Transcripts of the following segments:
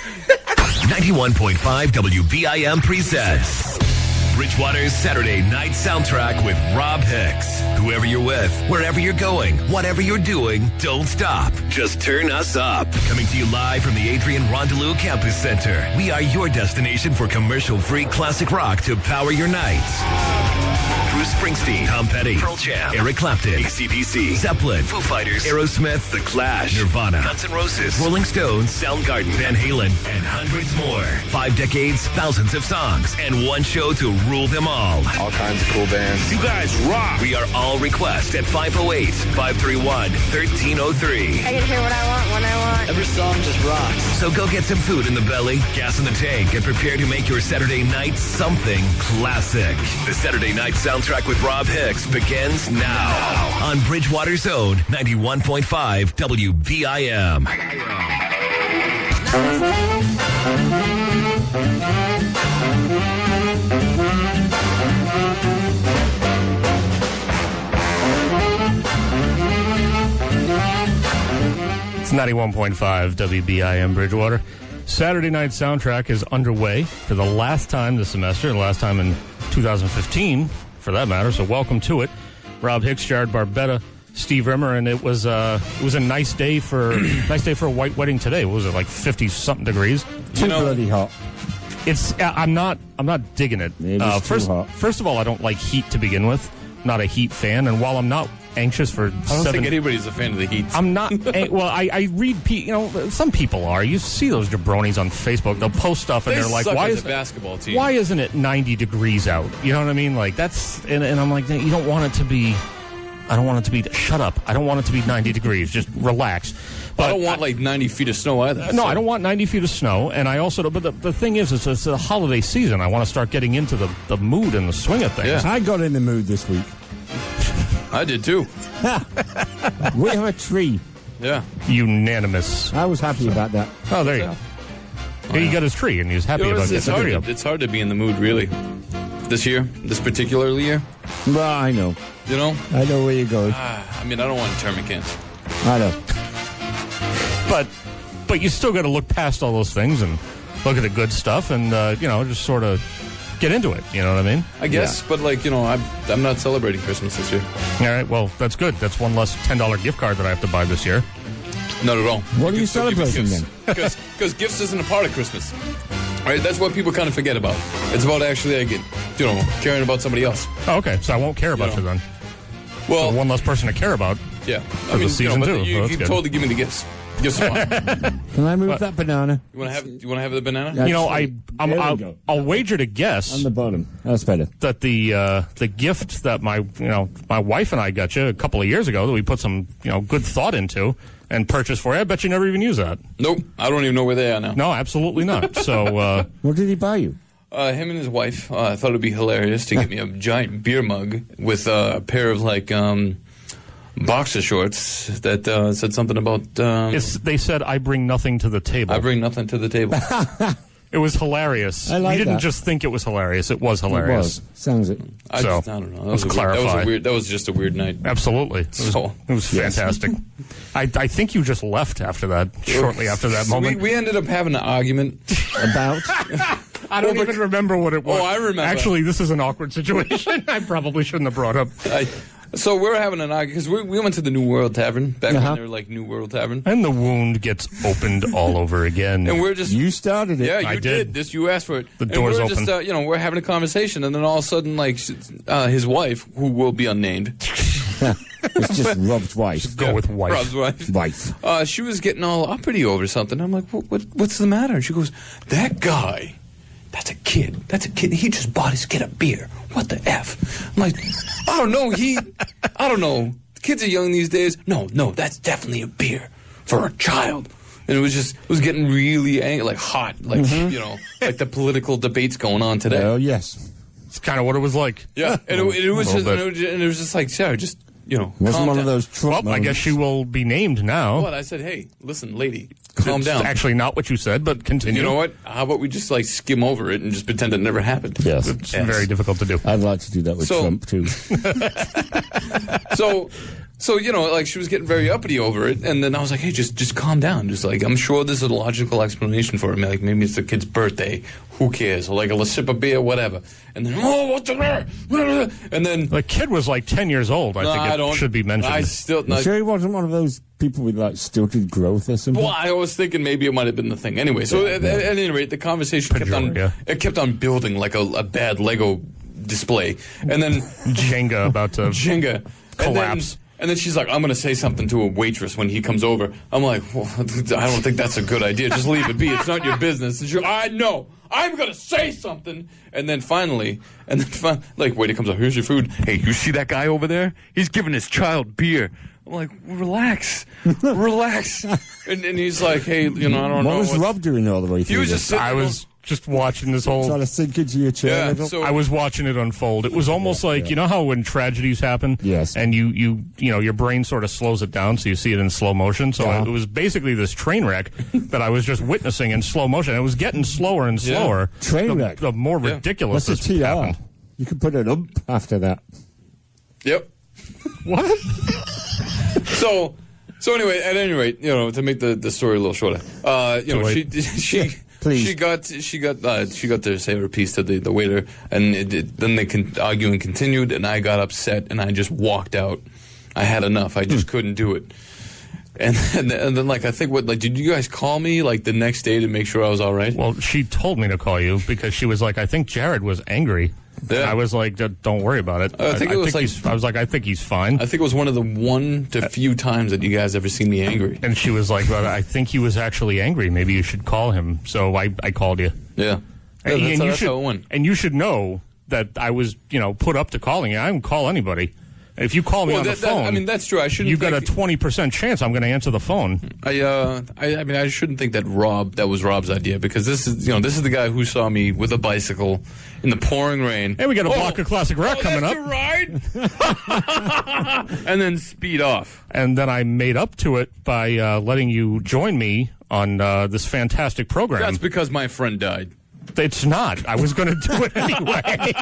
91.5 WBIM presents Bridgewater's Saturday Night Soundtrack with Rob Hicks. Whoever you're with, wherever you're going, whatever you're doing, don't stop. Just turn us up. Coming to you live from the Adrian Rondelou Campus Center. We are your destination for commercial-free classic rock to power your nights. Bruce Springsteen, Tom Petty, Pearl Jam, Eric Clapton, AC/DC, Zeppelin, Foo Fighters, Aerosmith, The Clash, Nirvana, Guns N' Roses, Rolling Stones, Soundgarden, Van Halen, and hundreds more. 5 decades, thousands of songs, and one show to rule them all. All kinds of cool bands. You guys rock. We are all request at 508-531-1303. I can hear what I want when I want. Every song just rocks. So go get some food in the belly, gas in the tank, and prepare to make your Saturday night something classic. The Saturday Night Soundtrack with Rob Hicks begins now on Bridgewater's own 91.5 WBIM. It's 91.5 WBIM Bridgewater. Saturday Night Soundtrack is underway for the last time this semester, the last time in 2015, for that matter. So welcome to it. Rob Hicks, Jared Barbetta, Steve Rimmer, and it was a nice day for a white wedding today. What was it, like 50-something degrees? Too bloody hot. It's I'm not digging it. Too hot. First of all, I don't like heat to begin with. Not a heat fan, and while I'm not anxious for I don't think anybody's a fan of the heat. I'm not. Well, I read. Some people are. You see those jabronis on Facebook. They'll post stuff and they're like, "Why is the basketball team? Why isn't it 90 degrees out?" You know what I mean? Like that's. And I'm like, you don't want it to be. I don't want it to be. Shut up! I don't want it to be 90 degrees. Just relax. But I don't want like 90 feet of snow either. No, I don't want 90 feet of snow. And I also. But the thing is, it's a holiday season. I want to start getting into the mood and the swing of things. Yeah. I got in the mood this week. I did too. We have a tree. Yeah. Unanimous. I was happy about that. Oh, there you go. He got his tree, and he was happy about getting the tree up. It's hard to be in the mood, really. This year, this particular year. Well, I know. You know? I know where you're going. I mean, I don't want internment camps. I know. But you still got to look past all those things and look at the good stuff and, just sort of get into it. You know what I mean? I guess, but I'm not celebrating Christmas this year. All right, well, that's good. That's one less $10 gift card that I have to buy this year. Not at all. What are you celebrating then? Because gifts isn't a part of Christmas. All right, that's what people kind of forget about. It's about actually, caring about somebody else. Oh, okay, so I won't care about you then. Well, so one less person to care about. Yeah, the season too. You can totally give me the gifts. Gifts are fine. Can I move that banana? You want to have the banana? I'll wager to guess on the bottom. That's better. That the gift that my wife and I got you a couple of years ago that we put some good thought into and purchased for you. I bet you never even use that. Nope, I don't even know where they are now. No, absolutely not. So, what did he buy you? Him and his wife thought it'd be hilarious to get me a giant beer mug with a pair of boxer shorts that said something about. They said, "I bring nothing to the table." I bring nothing to the table. It was hilarious. I like You didn't that. just think it was hilarious. It was hilarious. It was. Sounds it. I don't know. Let's clarify. That was just a weird night. Absolutely. It was fantastic. I think you just left after that, shortly after that moment. We ended up having an argument About? I don't even remember what it was. Oh, I remember. Actually, this is an awkward situation. I probably shouldn't have brought up. So we're having an argument because we went to the New World Tavern back when they were like New World Tavern, and the wound gets opened all over again. And we're just You started it. Yeah, I you did. This you asked for it. The door's we're open. Just, we're having a conversation, and then all of a sudden, his wife, who will be unnamed, It's just Rob's wife. Go with wife. Rob's wife. Wife. She was getting all uppity over something. I'm like, what's the matter? And she goes, that guy. That's a kid. He just bought his kid a beer. What the F? I'm like, I don't know. I don't know. Kids are young these days. No, that's definitely a beer for a child. And it was getting really angry, hot, like the political debates going on today. Oh, yes. It's kind of what it was like. Yeah, and it was just like, Sarah, just Wasn't calm one down. of those Trump Well, I guess she will be named now. What? I said, hey, listen, lady, calm It's down. actually not what you said, but continue. You know what? How about we just skim over it and just pretend it never happened? Yes. It's very difficult to do. I'd like to do that with Trump, too. So, like she was getting very uppity over it, and then I was like, hey, just calm down. Just like, I'm sure there's a logical explanation for it. Like, maybe it's the kid's birthday. Who cares? Or like a sip of beer, whatever. And then, what's the matter? And then... The kid was like 10 years old, I think it should be mentioned. You sure he wasn't one of those people with like stilted growth or something? Well, I was thinking maybe it might have been the thing. Anyway, so at any rate, the conversation kept on building like a bad Lego display. And then... Jenga about to... Jenga. Collapse. And then she's like, I'm going to say something to a waitress when he comes over. I'm like, well, I don't think that's a good idea. Just leave it be. It's not your business. And she's like, I know. I'm going to say something. And then finally, waiter comes up. Here's your food. Hey, you see that guy over there? He's giving his child beer. I'm like, relax. Relax. And he's like, hey, I don't know. What was Rob doing all the way through? He was just sitting I was just watching this whole... Trying to sink into your chair. Yeah, so, I was watching it unfold. It was almost like, you know how when tragedies happen? Yes. And your brain sort of slows it down so you see it in slow motion. So it was basically this train wreck that I was just witnessing in slow motion. It was getting slower and slower. Train wreck? The more ridiculous What's this a TR? happened. You could put an after that. Yep. What? So anyway, at any rate, to make the story a little shorter, she got to say her piece to the waiter, and then they arguing continued, and I got upset, and I just walked out. I had enough. I just couldn't do it. And then I think did you guys call me the next day to make sure I was all right? Well, she told me to call you because she was like, I think Jared was angry. Yeah. I was like, don't worry about it. I think it was I was like, I think he's fine. I think it was one of the one to few times that you guys ever seen me angry. And she was like, well, I think he was actually angry. Maybe you should call him. So I called you. Yeah. That's how it went. And you should know that I was, put up to calling you. I don't call anybody. If you call me on the phone, that's true. I shouldn't. You got a 20% chance I'm going to answer the phone. I shouldn't think that was Rob's idea, because this is the guy who saw me with a bicycle in the pouring rain. Hey, we got a block of classic rock coming up. That's your ride. And then speed off. And then I made up to it by letting you join me on this fantastic program. That's because my friend died. It's not. I was going to do it anyway.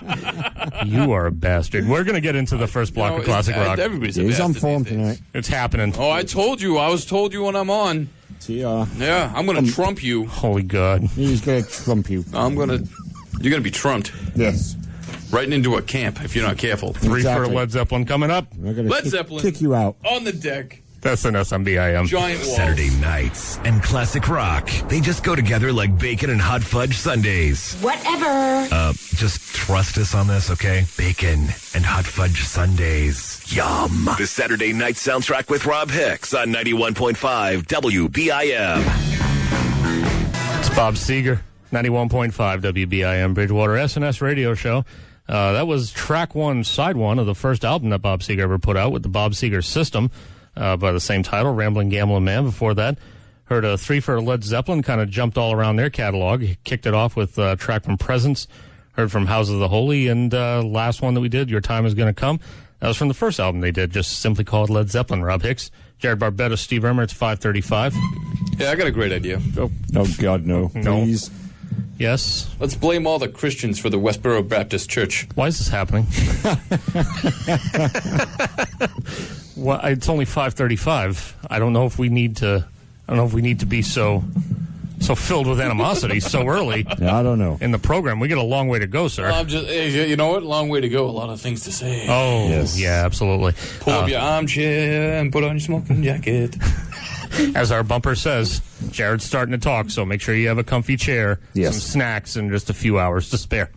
You are a bastard. We're going to get into the first block of classic rock. Everybody's He's on form tonight. It's happening. Oh, I told you. I was told you when I'm on. TR. Yeah, I'm going to trump you. Holy God. He's going to trump you. You're going to be trumped. Yes. Right into a camp if you're not careful. Three for Led Zeppelin coming up. We're going Led to Zeppelin. kick you out. On the deck. That's an SMBIM. Giant wall. Saturday nights and classic rock. They just go together like bacon and hot fudge sundaes. Whatever. Just trust us on this, okay? Bacon and hot fudge sundaes. Yum. The Saturday night soundtrack with Rob Hicks on 91.5 WBIM. It's Bob Seger, 91.5 WBIM Bridgewater SNS radio show. That was track one, side one of the first album that Bob Seger ever put out with the Bob Seger System by the same title, Ramblin' Gamblin' Man. Before that, heard a three for Led Zeppelin, kind of jumped all around their catalog. Kicked it off with a track from Presence, heard from House of the Holy, and last one that we did, Your Time Is Gonna Come. That was from the first album they did, just simply called Led Zeppelin. Rob Hicks, Jared Barbetta, Steve Ermer. It's 5:35. Yeah, I got a great idea. Oh God, no. No. Please. Yes. Let's blame all the Christians for the Westboro Baptist Church. Why is this happening? Well, it's only 5:35. I don't know if we need to be so filled with animosity so early. Yeah, I don't know. In the program, we got a long way to go, sir. You know what? Long way to go. A lot of things to say. Oh, yes. Yeah, absolutely. Pull up your armchair and put on your smoking jacket. As our bumper says, Jared's starting to talk, so make sure you have a comfy chair, yes, some snacks, and just a few hours to spare.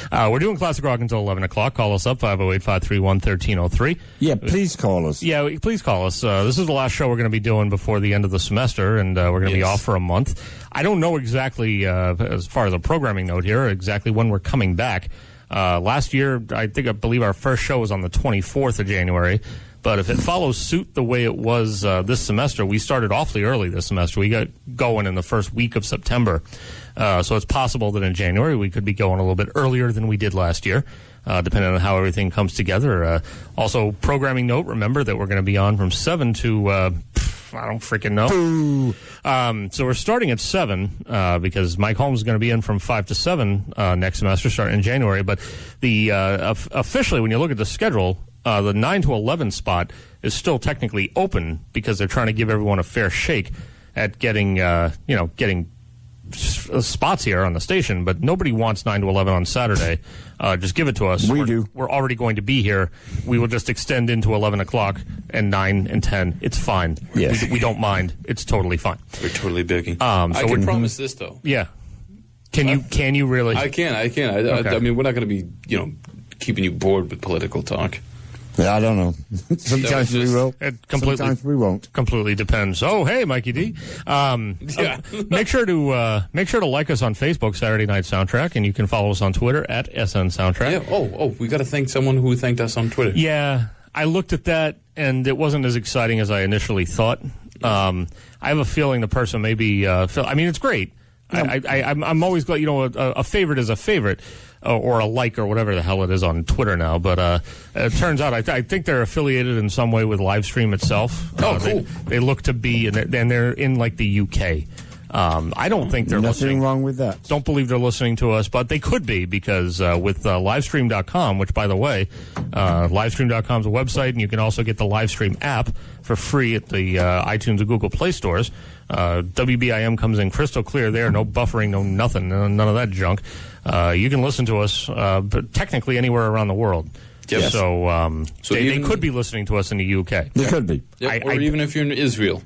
We're doing Classic Rock until 11 o'clock. Call us up, 508-531-1303. Yeah, please call us. Yeah, please call us. This is the last show we're going to be doing before the end of the semester, and we're going to be off for a month. I don't know exactly, as far as a programming note here, exactly when we're coming back. Last year, I believe our first show was on the 24th of January. But if it follows suit the way it was this semester, we started awfully early this semester. We got going in the first week of September. So it's possible that in January we could be going a little bit earlier than we did last year, depending on how everything comes together. Also, programming note, remember that we're going to be on from 7 to... I don't freaking know. So we're starting at 7 because Mike Holmes is going to be in from 5 to 7 next semester, starting in January. But the officially, when you look at the schedule, The 9 to 11 spot is still technically open because they're trying to give everyone a fair shake at getting spots here on the station, but nobody wants 9 to 11 on Saturday. Just give it to us. We do. We're already going to be here. We will just extend into 11 o'clock and 9 and 10. It's fine. Yes. We don't mind. It's totally fine. We're totally begging. So I can promise this, though. Yeah. Can you really? I can. Okay. I mean, we're not going to be, keeping you bored with political talk. Yeah, I don't know. Sometimes we will. Sometimes we won't. Completely depends. Oh, hey, Mikey D. Make sure to like us on Facebook, Saturday Night Soundtrack, and you can follow us on Twitter at SN Soundtrack. Yeah. Oh, we got to thank someone who thanked us on Twitter. Yeah, I looked at that, and it wasn't as exciting as I initially thought. I have a feeling the person maybe. I mean, it's great. I'm always glad. A favorite is a favorite. Or a like or whatever the hell it is on Twitter now. But it turns out I think they're affiliated in some way with Livestream itself. Oh, cool. They look to be, and they're in like the UK. I don't think they're listening. Nothing wrong with that. Don't believe they're listening to us, but they could be because with Livestream.com, which, by the way, Livestream.com is a website, and you can also get the Livestream app for free at the iTunes and Google Play stores. WBIM comes in crystal clear there, no buffering, no nothing, none of that junk. You can listen to us but technically anywhere around the world. Yes. So they could be listening to us in the UK. They could be. Yep, or even if you're in Israel.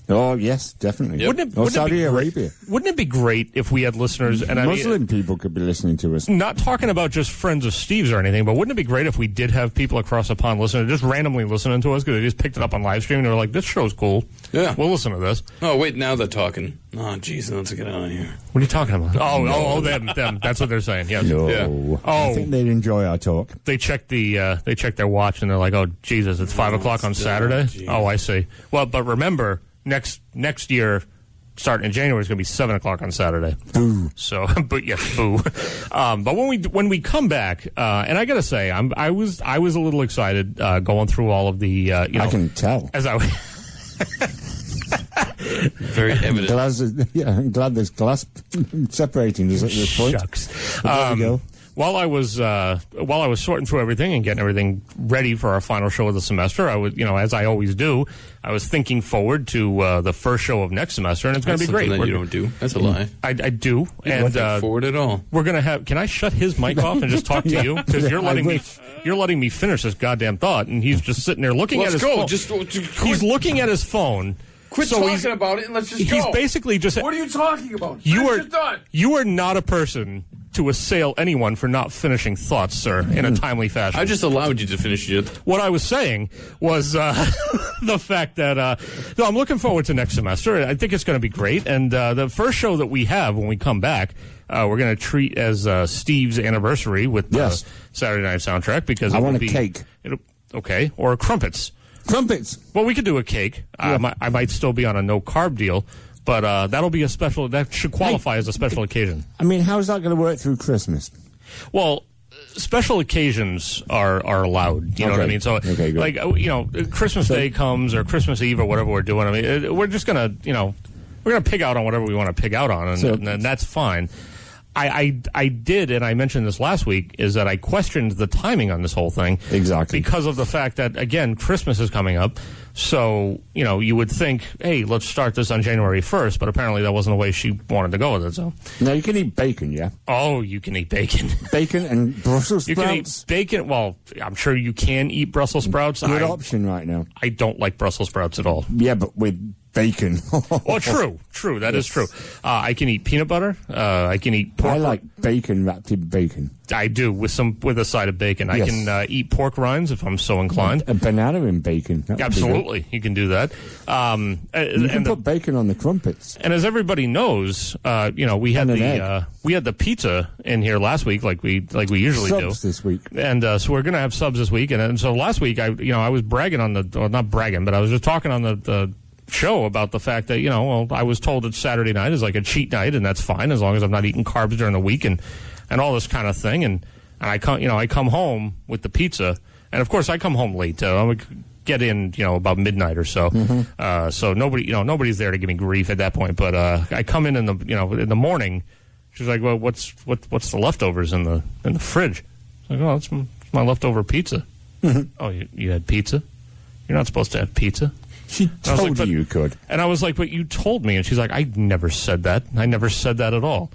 Oh, yes, definitely. Yep. Or Saudi Arabia. Wouldn't it be great if we had listeners? And Muslim people could be listening to us. Not talking about just friends of Steve's or anything, but wouldn't it be great if we did have people across the pond listening, just randomly listening to us because they just picked it up on live stream and they were like, this show's cool. Yeah. We'll listen to this. Oh, wait, now they're talking. Oh, jeez, let's get out of here. What are you talking about? Oh, them. That's what they're saying. Yes. No. Yeah. I think they'd enjoy our talk. They check their watch and they're like, oh, Jesus, it's 5 o'clock on Saturday? Geez. Oh, I see. Well, but remember, next year, starting in January, it's going to be 7 o'clock on Saturday. Boo. So, but yes, boo. But when we come back, and I got to say, I was a little excited going through all of the. I can tell. As I. Very evident. I'm glad there's glass separating us at this point. Shucks. There we go. While I was sorting through everything and getting everything ready for our final show of the semester, I was, as I always do, I was thinking forward to the first show of next semester, and it's going to be great. That you don't do. That's a lie. I do. You and don't think forward at all. We're going to have. Can I shut his mic off and just talk to you? Because you're letting me finish this goddamn thought, and he's just sitting there looking at his phone. He's looking at his phone. Quit talking about it and let's just go. He's basically just. What are you talking about? You are not a person to assail anyone for not finishing thoughts, sir, in a timely fashion. I just allowed you to finish it. What I was saying was the fact that I'm looking forward to next semester. I think it's going to be great. And the first show that we have when we come back, we're going to treat as Steve's anniversary with the Saturday Night Soundtrack because I want a cake. Okay, or crumpets. Crumpets. Well, we could do a cake. Yeah. I might still be on a no-carb deal. But that'll be that should qualify as a special occasion. I mean, how's that going to work through Christmas? Well, special occasions are allowed. You know what I mean? So, Christmas Day comes or Christmas Eve or whatever we're doing. I mean, we're just gonna, we're gonna pig out on whatever we want to pig out on, and that's fine. I did, and I mentioned this last week, is that I questioned the timing on this whole thing. Exactly. Because of the fact that, again, Christmas is coming up. So, you would think, hey, let's start this on January 1st, but apparently that wasn't the way she wanted to go with it. So, now, you can eat bacon, yeah? Oh, you can eat bacon. Bacon and Brussels sprouts? You can eat bacon. Well, I'm sure you can eat Brussels sprouts. Good option right now. I don't like Brussels sprouts at all. Yeah, but with bacon. Oh, true. That is true. I can eat peanut butter. I can eat pork. I like bacon wrapped in bacon. I do, with a side of bacon. Yes. I can eat pork rinds if I'm so inclined. A banana in bacon. Absolutely. You can do that. You can put bacon on the crumpets. And as everybody knows, we had the pizza in here last week, like we usually do. Subs this week, and so we're going to have subs this week. And so last week, I was bragging on not bragging, but I was just talking on the show about the fact that I was told that Saturday night is like a cheat night, and that's fine as long as I'm not eating carbs during the week and all this kind of thing. And I come home with the pizza, and of course I come home late. I would get in about midnight or so. Mm-hmm. So nobody's there to give me grief at that point. But I come in the morning. She's like, well, what's the leftovers in the fridge? I'm like, oh, it's my leftover pizza. Oh, you had pizza? You're not supposed to have pizza. She told you could. And I was like, but you told me. And she's like, I never said that. I never said that at all.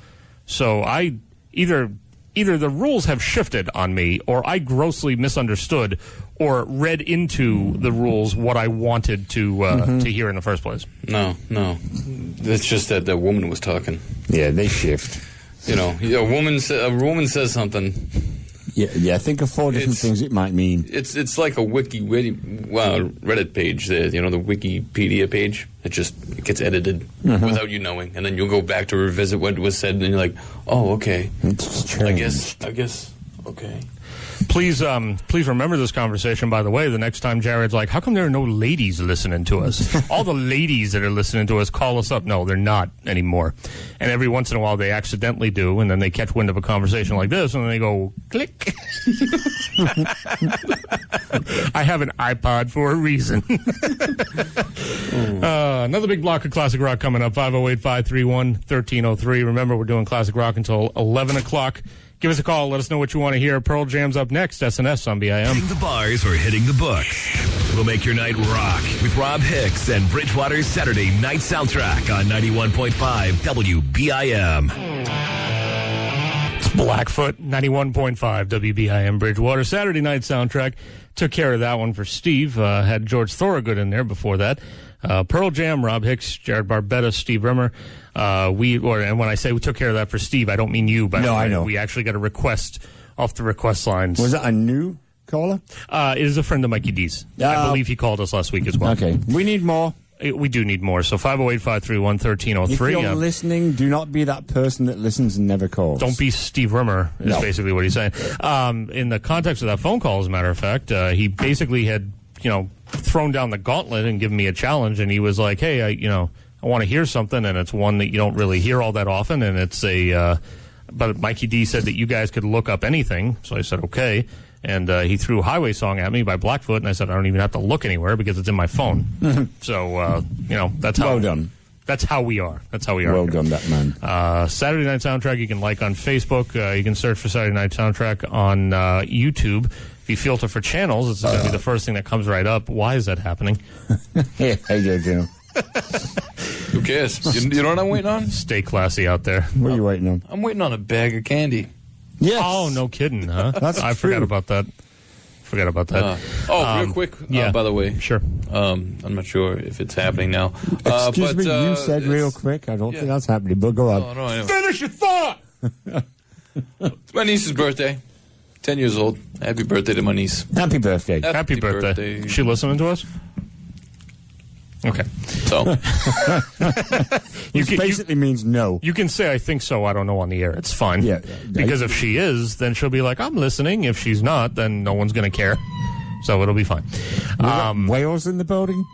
So I either the rules have shifted on me, or I grossly misunderstood or read into the rules what I wanted to hear in the first place. No. It's just that the woman was talking. Yeah, they shift. You know, a woman says something. Yeah. Think of 4 different things it might mean. It's like a Reddit page. The Wikipedia page. It gets edited without you knowing, and then you'll go back to revisit what was said, and you're like, oh, okay. It's changed. I guess. Okay. Please remember this conversation, by the way, the next time Jared's like, how come there are no ladies listening to us? All the ladies that are listening to us call us up. No, they're not anymore. And every once in a while they accidentally do, and then they catch wind of a conversation like this, and then they go, click. I have an iPod for a reason. Another big block of classic rock coming up, 508-531-1303. Remember, we're doing classic rock until 11 o'clock. Give us a call. Let us know what you want to hear. Pearl Jam's up next. SNS on BIM. Hitting the bars or hitting the books. We'll make your night rock with Rob Hicks and Bridgewater's Saturday Night Soundtrack on 91.5 WBIM. It's Blackfoot, 91.5 WBIM Bridgewater. Saturday Night Soundtrack. Took care of that one for Steve. Had George Thorogood in there before that. Pearl Jam, Rob Hicks, Jared Barbetta, Steve Rimmer. And when I say we took care of that for Steve, I don't mean you, but no, I know. We actually got a request off the request lines. Was that a new caller? It is a friend of Mikey D's. I believe he called us last week as well. Okay. We need more. We do need more. So 508-531-1303. If you're listening, do not be that person that listens and never calls. Don't be Steve Rimmer, is basically what he's saying. In the context of that phone call, as a matter of fact, he basically had, thrown down the gauntlet and given me a challenge, and he was like, hey, I want to hear something, and it's one that you don't really hear all that often, and it's but Mikey D said that you guys could look up anything, so I said, okay. And he threw Highway Song at me by Blackfoot, and I said, I don't even have to look anywhere because it's in my phone. So, that's how... Well done. That's how we are. That's how we are. Well done, that man. Saturday Night Soundtrack, you can like on Facebook. You can search for Saturday Night Soundtrack on YouTube. If you filter for channels, it's going to be the first thing that comes right up. Why is that happening? Yeah, you. Who cares? You know what I'm waiting on? Stay classy out there. What are you waiting on? I'm waiting on a bag of candy. Yes. Oh, no kidding, huh? I forgot about that. Real quick, by the way. Sure. I'm not sure if it's happening now. Excuse me, you said real quick. I don't think that's happening, but go on. Oh, no, I know. Finish your thought! It's my niece's birthday. 10 years old. Happy birthday to my niece. Happy birthday. Happy birthday. Is she listening to us? Okay. So? Which basically means no. You can say, I think so, I don't know on the air. It's fine. Yeah. Because if she is, then she'll be like, I'm listening. If she's not, then no one's going to care. So it'll be fine. Whales in the building?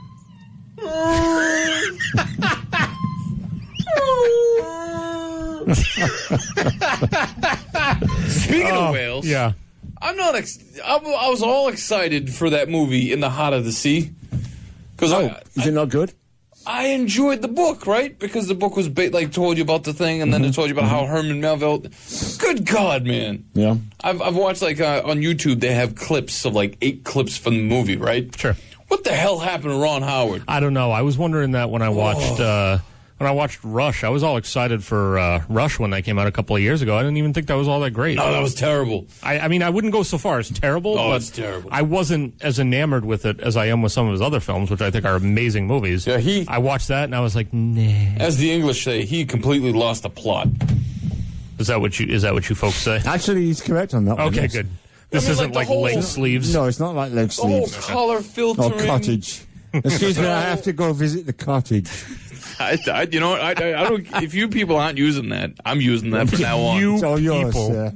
Speaking of whales, yeah. I'm not. I was all excited for that movie In the Heart of the Sea. Because is it not good? I enjoyed the book, right? Because the book was told you about the thing, and then it told you about how Herman Melville. Good God, man! Yeah, I've watched on YouTube. They have clips of 8 clips from the movie, right? Sure. What the hell happened to Ron Howard? I don't know. I was wondering that when I watched Rush. I was all excited for Rush when that came out a couple of years ago. I didn't even think that was all that great. No, that was terrible. I mean, I wouldn't go so far as terrible. Oh, but it's terrible. I wasn't as enamored with it as I am with some of his other films, which I think are amazing movies. Yeah, I watched that and I was like, nah. As the English say, he completely lost the plot. Is that what you folks say? Actually, he's correct on that one. Okay, yes. good. This isn't like leg sleeves. No, it's not like leg The whole sleeves. color filtering. Or cottage. Excuse me, I have to go visit the cottage. You know what? I don't. If you people aren't using that, I'm using that from now on. It's all yours, sir.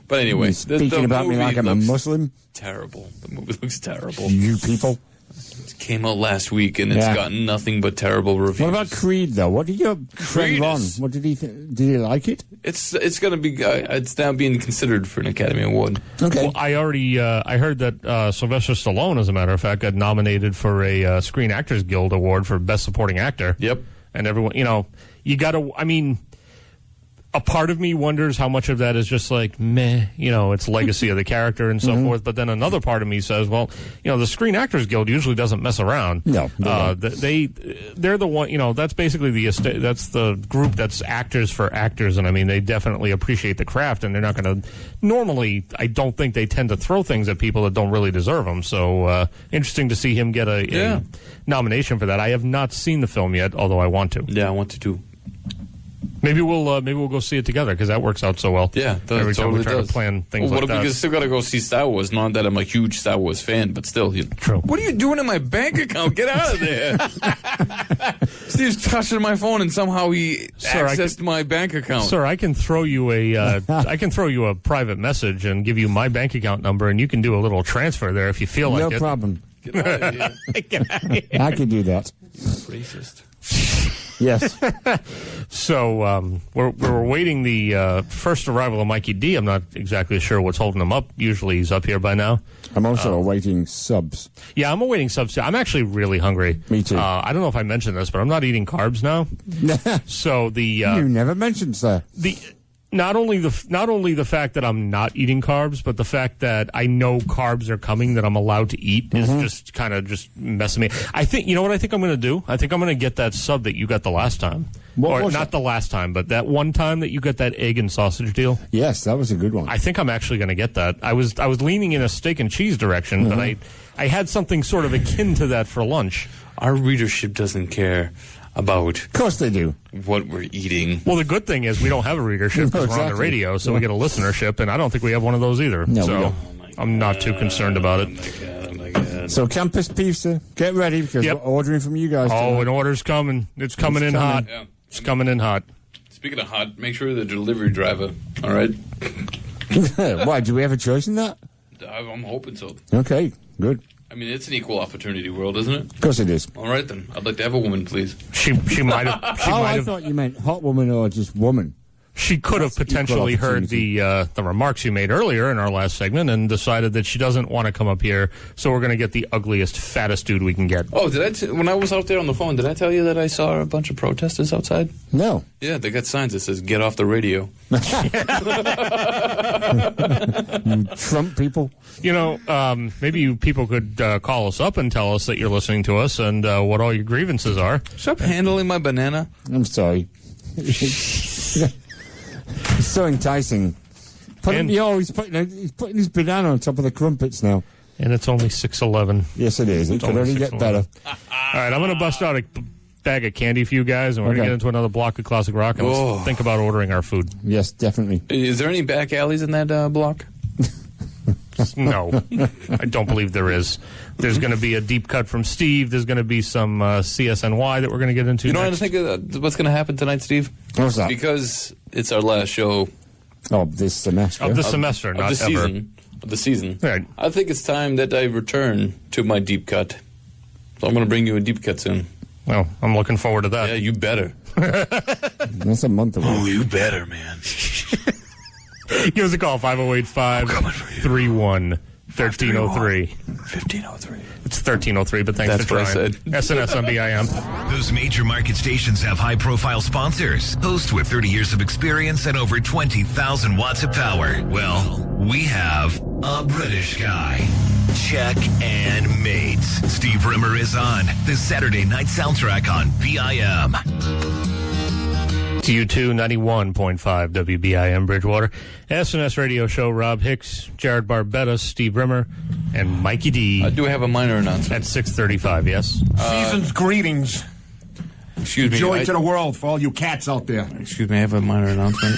But anyway, speaking about me like I'm a Muslim. Terrible. The movie looks terrible. You people. It came out last week, and it's gotten nothing but terrible reviews. What about Creed, though? What did your friend Ron? What did he think? Did he like it? It's going to be. It's now being considered for an Academy Award. Okay. Well, I already I heard that Sylvester Stallone, as a matter of fact, got nominated for a Screen Actors Guild Award for Best Supporting Actor. Yep. And everyone, you got to. I mean, a part of me wonders how much of that is just like, meh, it's legacy of the character and so forth. But then another part of me says, well, the Screen Actors Guild usually doesn't mess around. No. They're the one, that's basically that's the group that's actors for actors. And I mean, they definitely appreciate the craft, and they're not going to, normally, I don't think they tend to throw things at people that don't really deserve them. So, interesting to see him get a nomination for that. I have not seen the film yet, although I want to. Yeah, I want to too. Maybe we'll go see it together, because that works out so well. Yeah, every time we totally try does. to plan things like that. Because still got to go see Star Wars. Not that I'm a huge Star Wars fan, but still. True. What are you doing in my bank account? Get out of there! Steve's touching my phone, and somehow he accessed my bank account. Sir, I can throw you a private message and give you my bank account number, and you can do a little transfer there if you feel like it. No problem. Get out of here! I could do that. Racist. Yes. So we're waiting the first arrival of Mikey D. I'm not exactly sure what's holding him up. Usually he's up here by now. I'm also awaiting subs. Yeah, I'm awaiting subs too. I'm actually really hungry. Me too. I don't know if I mentioned this, but I'm not eating carbs now. So you never mentioned, sir. Not only the fact that I'm not eating carbs, but the fact that I know carbs are coming that I'm allowed to eat is just kind of just messing me. I think, you know what I think I'm going to do? I think I'm going to get that sub that you got the last time. Or not the last time, but that one time that you got that egg and sausage deal. Yes, that was a good one. I think I'm actually going to get that. I was leaning in a steak and cheese direction, but I had something sort of akin to that for lunch. Our readership doesn't care about Of course they do. what we're eating. Well, the good thing is we don't have a readership because we're on the radio, so we get a listenership, and I don't think we have one of those either. No, we so don't. I'm not too concerned about it. Oh my God. So Campus Pizza, get ready because we're ordering from you guys. Oh, tonight. an order's coming. It's coming in hot. Yeah. It's coming in hot. Speaking of hot, make sure the delivery driver, all right? Why, do we have a choice in that? I'm hoping so. Okay, good. I mean, it's an equal opportunity world, isn't it? Of course it is. All right, then. I'd like to have a woman, please. She might have. I thought you meant hot woman or just woman. She could have potentially heard the remarks you made earlier in our last segment and decided that she doesn't want to come up here, so we're going to get the ugliest, fattest dude we can get. Oh, when I was out there on the phone, did I tell you that I saw a bunch of protesters outside? No. Yeah, they got signs that says, get off the radio. You Trump people. Maybe you people could call us up and tell us that you're listening to us and what all your grievances are. Stop handling my banana. I'm sorry. It's so enticing. He's putting his banana on top of the crumpets now. And it's only 6:11. Yes, it is. It can only get better. All right, I'm going to bust out a bag of candy for you guys, and we're going to get into another block of classic rock, and let's think about ordering our food. Yes, definitely. Is there any back alleys in that block? No, I don't believe there is. There's going to be a deep cut from Steve. There's going to be some CSNY that we're going to get into. You know next. what I think what's going to happen tonight, Steve? What's that? Because it's our last show Of this semester. Of the semester, of not the ever. season. Of the season. Right. I think it's time that I return to my deep cut. So I'm going to bring you a deep cut soon. Well, I'm looking forward to that. Yeah, you better. That's a month away. Oh, you better, man. Give us a call, 508-531-1303. 1503. It's 1303, but thanks That's for what I trying. said. SNS on BIM. Those major market stations have high-profile sponsors. Hosts with 30 years of experience and over 20,000 watts of power. Well, we have a British guy. Check and Mates. Steve Rimmer is on the Saturday night soundtrack on BIM. U2 91.5 WBIM Bridgewater. SNS radio show, Rob Hicks, Jared Barbetta, Steve Rimmer, and Mikey D. I do have a minor announcement. At 6:35, yes? Season's greetings. Excuse me. Joy to the world for all you cats out there. Excuse me, I have a minor announcement.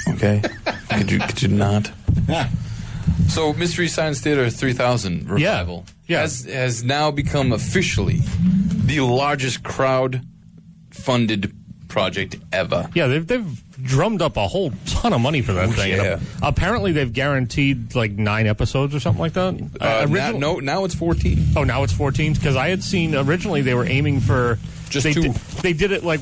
Okay. Could you not? So, Mystery Science Theater 3000 revival Yeah. has now become officially the largest crowd-funded project ever. Yeah, they've drummed up a whole ton of money for that thing. yeah. And apparently they've guaranteed like 9 episodes or something like that. Now it's 14. Oh, now it's 14? Because I had seen originally they were aiming for Just they 2. They did it like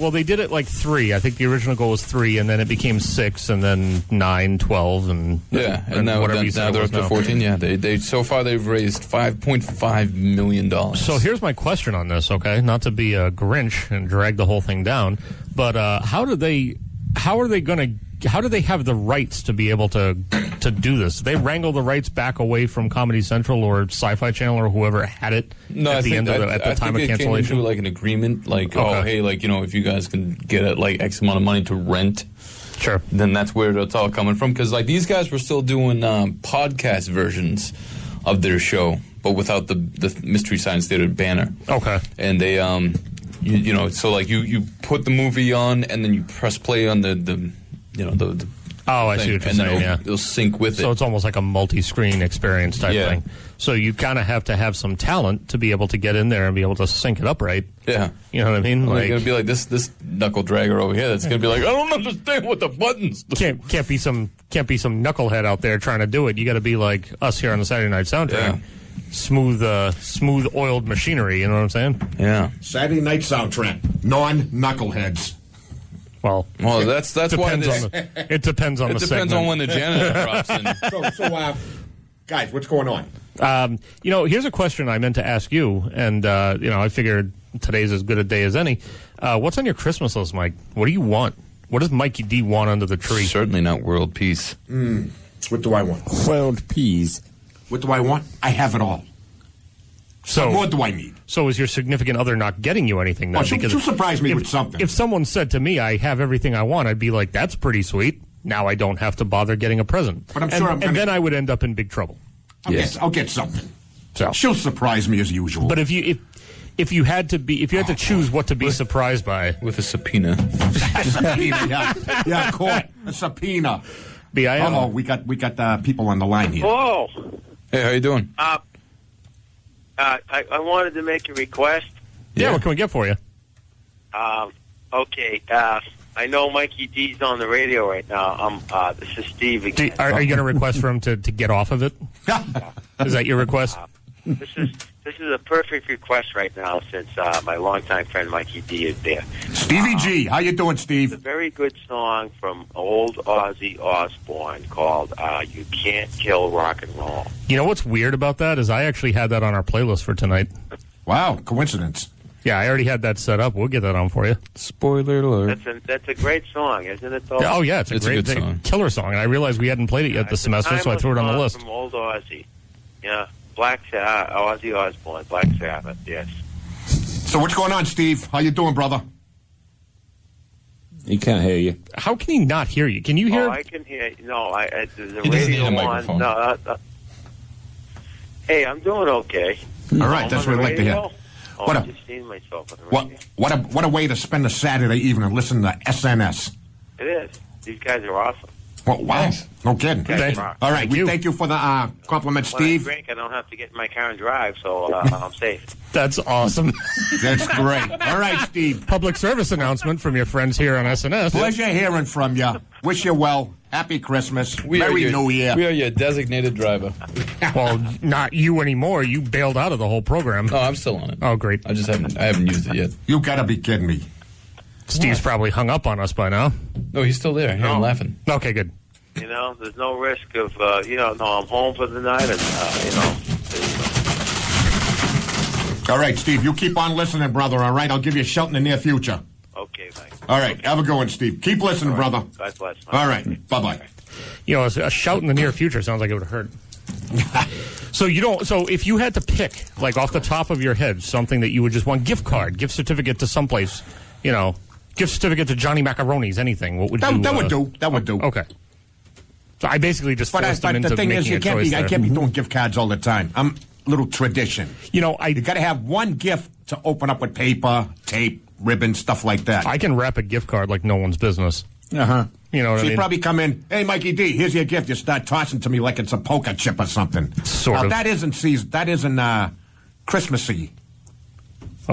3. I think the original goal was 3, and then it became 6, and then 9, 12, and now whatever you said they're it up was to now. 14. Yeah, they so far they've raised $5.5 million. So here's my question on this, okay? Not to be a Grinch and drag the whole thing down, but how are they going to how do they have the rights to be able to do this? Do they wrangle the rights back away from Comedy Central or Sci-Fi Channel or whoever had it at the time of cancellation? Came into like an agreement, like oh hey, like if you guys can get like X amount of money to rent. Sure. Then that's where it's all coming from. Because like these guys were still doing podcast versions of their show, but without the Mystery Science Theater banner. Okay. And they so like you put the movie on and then you press play on the Oh, I see what you're saying. It'll sync with it. So it's almost like a multi-screen experience type thing. So you kind of have to have some talent to be able to get in there and be able to sync it up right. Yeah. You know what I mean? Like, it's going to be like this knuckle dragger over here that's going to be like, I don't understand what the buttons do. Can't be some knucklehead out there trying to do it. You got to be like us here on the Saturday Night Soundtrack. Yeah. Smooth oiled machinery, you know what I'm saying? Yeah. Saturday Night Soundtrack. Non-knuckleheads. Well, that's why it depends on it the depends segment. on when the janitor drops in. So, guys, what's going on? Here's a question I meant to ask you, and I figured today's as good a day as any. What's on your Christmas list, Mike? What do you want? What does Mikey D want under the tree? Certainly not world peace. What do I want? Boiled peas. What do I want? I have it all. So what more do I need? So is your significant other not getting you anything then? She'll surprise me with something. If someone said to me, I have everything I want, I'd be like, that's pretty sweet. Now I don't have to bother getting a present. But I'm sure and then I would end up in big trouble. I'll get something. So she'll surprise me as usual. But if you had to choose what to be surprised by, with a subpoena. A subpoena, yeah, court. A subpoena. BIM. We got people on the line here. Whoa. Hey, how you doing? I wanted to make a request. Yeah, what can we get for you? Okay. I know Mikey D's on the radio right now. This is Steve again. Are you going to request for him to get off of it? Is that your request? This is a perfect request right now since my longtime friend Mikey D is there. Stevie G, how you doing, It's a Steve? very good song from old Ozzy Osbourne called "You Can't Kill Rock and Roll." You know what's weird about that is I actually had that on our playlist for tonight. Wow, coincidence. Yeah, I already had that set up. We'll get that on for you. Spoiler alert. That's a great song, isn't it? Though? Oh yeah, it's a good song. Killer song. And I realized we hadn't played it yet this semester, so I threw it on the list. From old Ozzy, yeah, Ozzy Osbourne, Black Sabbath, yes. So what's going on, Steve? How you doing, brother? He can't hear you. How can he not hear you? Can you hear? Oh, I can hear. No, the He doesn't need radio a microphone. on. No, hey, I'm doing okay. All right, that's what I'd like to hear. Oh, What I a- just seen myself on the radio. What a way to spend a Saturday evening listening to SNS. It is. These guys are awesome. Well, wow, Nice. no kidding. Okay. All right, Thank you. thank you for the compliment, When I Steve. drink, I don't have to get in my car and drive, so I'm safe. That's awesome. That's great. All right, Steve. Public service announcement from your friends here on SNS. Pleasure hearing from you. Wish you well. Happy Christmas. Merry New Year. We are your designated driver. Well, not you anymore. You bailed out of the whole program. Oh, I'm still on it. Oh, great. I haven't used it yet. You gotta be kidding me. Steve's probably hung up on us by now. No, he's still there. I'm laughing. Okay, good. You know, there's no risk of, no, I'm home for the night, and, All right, Steve, you keep on listening, brother, all right? I'll give you a shout in the near future. Okay, thanks. All right, have a good one, Steve. Keep listening, brother. God bless. All right, bye-bye. You know, a shout in the near future sounds like it would hurt. So if you had to pick, like off the top of your head, something that you would just want, gift card, gift certificate to someplace, gift certificate to Johnny Macaroni's, anything, what would you... That would do. That would do. Okay. So I basically just forced them into the thing making is, a choice I there. can't be doing gift cards all the time. I'm little tradition. You got to have one gift to open up with paper, tape, ribbon, stuff like that. I can wrap a gift card like no one's business. Uh-huh. You know what I So mean? you probably come in, hey, Mikey D, here's your gift. You start tossing to me like it's a poker chip or something. Sort of. That isn't Christmassy.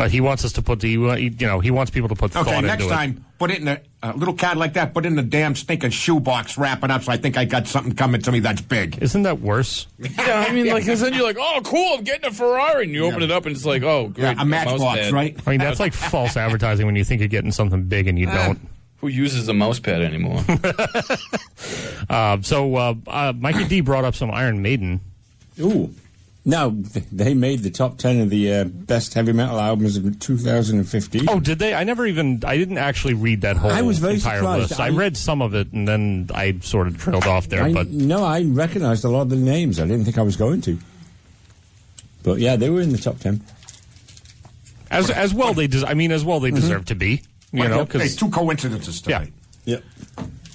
He wants us to put he wants people to put thought Okay, into next it. time, put it in a little card like that, put it in the damn stinking shoebox, wrap it up, so I think I got something coming to me that's big. Isn't that worse? Yeah, I mean, because then you're like, oh, cool, I'm getting a Ferrari. And you open it up and it's like, oh, great. A matchbox, mouse pad. right? I mean, that's like false advertising when you think you're getting something big and you don't. Who uses a mouse pad anymore? Mikey D brought up some Iron Maiden. Ooh. No, they made the top 10 of the best heavy metal albums of 2015. Oh, did they? I didn't actually read that whole I was very entire surprised. list. I read some of it, and then I sort of trailed off there. No, I recognized a lot of the names. I didn't think I was going to. But yeah, they were in the top 10. As well they deserve to be. You know, hey, two coincidences tonight. Yeah.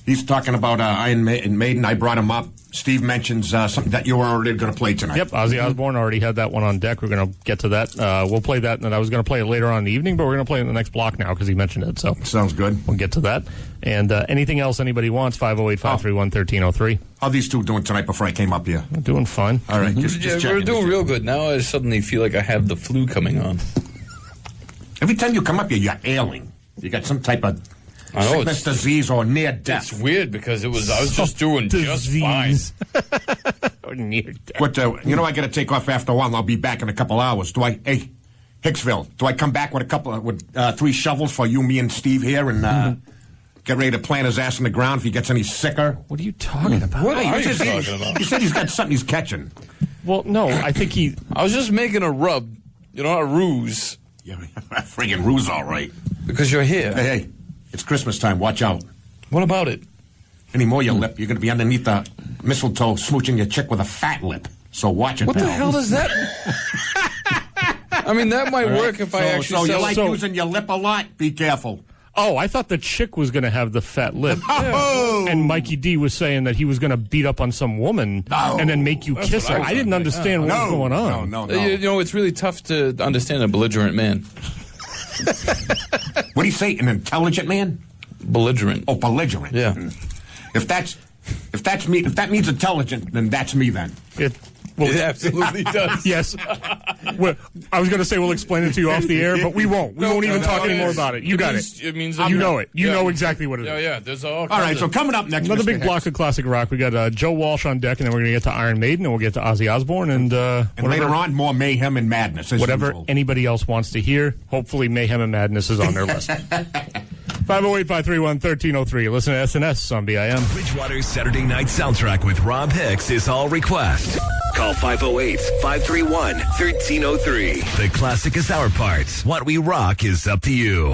He's talking about Iron Maiden. I brought him up. Steve mentions something that you were already going to play tonight. Yep, Ozzy Osbourne already had that one on deck. We're going to get to that. We'll play that, and I was going to play it later on in the evening, but we're going to play it in the next block now because he mentioned it. So sounds good. We'll get to that. And anything else anybody wants, 508-531-1303. How are these two doing tonight before I came up here? We're doing fine. All right. Just We're checking. doing real good. Now I suddenly feel like I have the flu coming on. Every time you come up here, you're ailing. You got some type of I know, sickness, disease, or near death. It's weird because I was just doing just fine. Or near death. But, I got to take off after a while, and I'll be back in a couple hours. Hey, Hicksville, do I come back with 3 shovels for you, me, and Steve here, and get ready to plant his ass in the ground if he gets any sicker? What are you talking about? What are you talking about? He said he's got something he's catching. Well, no, I think I was just making a rub, a ruse. Yeah, friggin' ruse, all right. Because you're here. Hey, it's Christmas time. Watch out. What about it? Any more your lip, you're going to be underneath the mistletoe smooching your chick with a fat lip. So watch it, What pal. the hell does that... I mean, that might work if I actually So you sell like it. using your lip a lot? Be careful. Oh, I thought the chick was going to have the fat lip. Oh! And Mikey D was saying that he was going to beat up on some woman and then make you kiss her. I didn't understand what was going on. No. It's really tough to understand a belligerent man. What do you say? An intelligent man? Belligerent. Oh, belligerent. Yeah. If that means intelligent, then that's me then. Well, It absolutely does. yes. Well, I was going to say we'll explain it to you off the air, but we won't. We won't even talk anymore about it. You got it. It means you know it. You know exactly what it is. Yeah. There's all right, so coming up next, Another Mr. big Hicks. block of classic rock. We got Joe Walsh on deck, and then we're going to get to Iron Maiden, and we'll get to Ozzy Osbourne, and later on, more mayhem and madness. As whatever usual. anybody else wants to hear. Hopefully, mayhem and madness is on their list. 508-531-1303. Listen to SNS on BIM. Bridgewater's Saturday Night Soundtrack with Rob Hicks is all request. Call 508-531-1303. The classic is our parts. What we rock is up to you.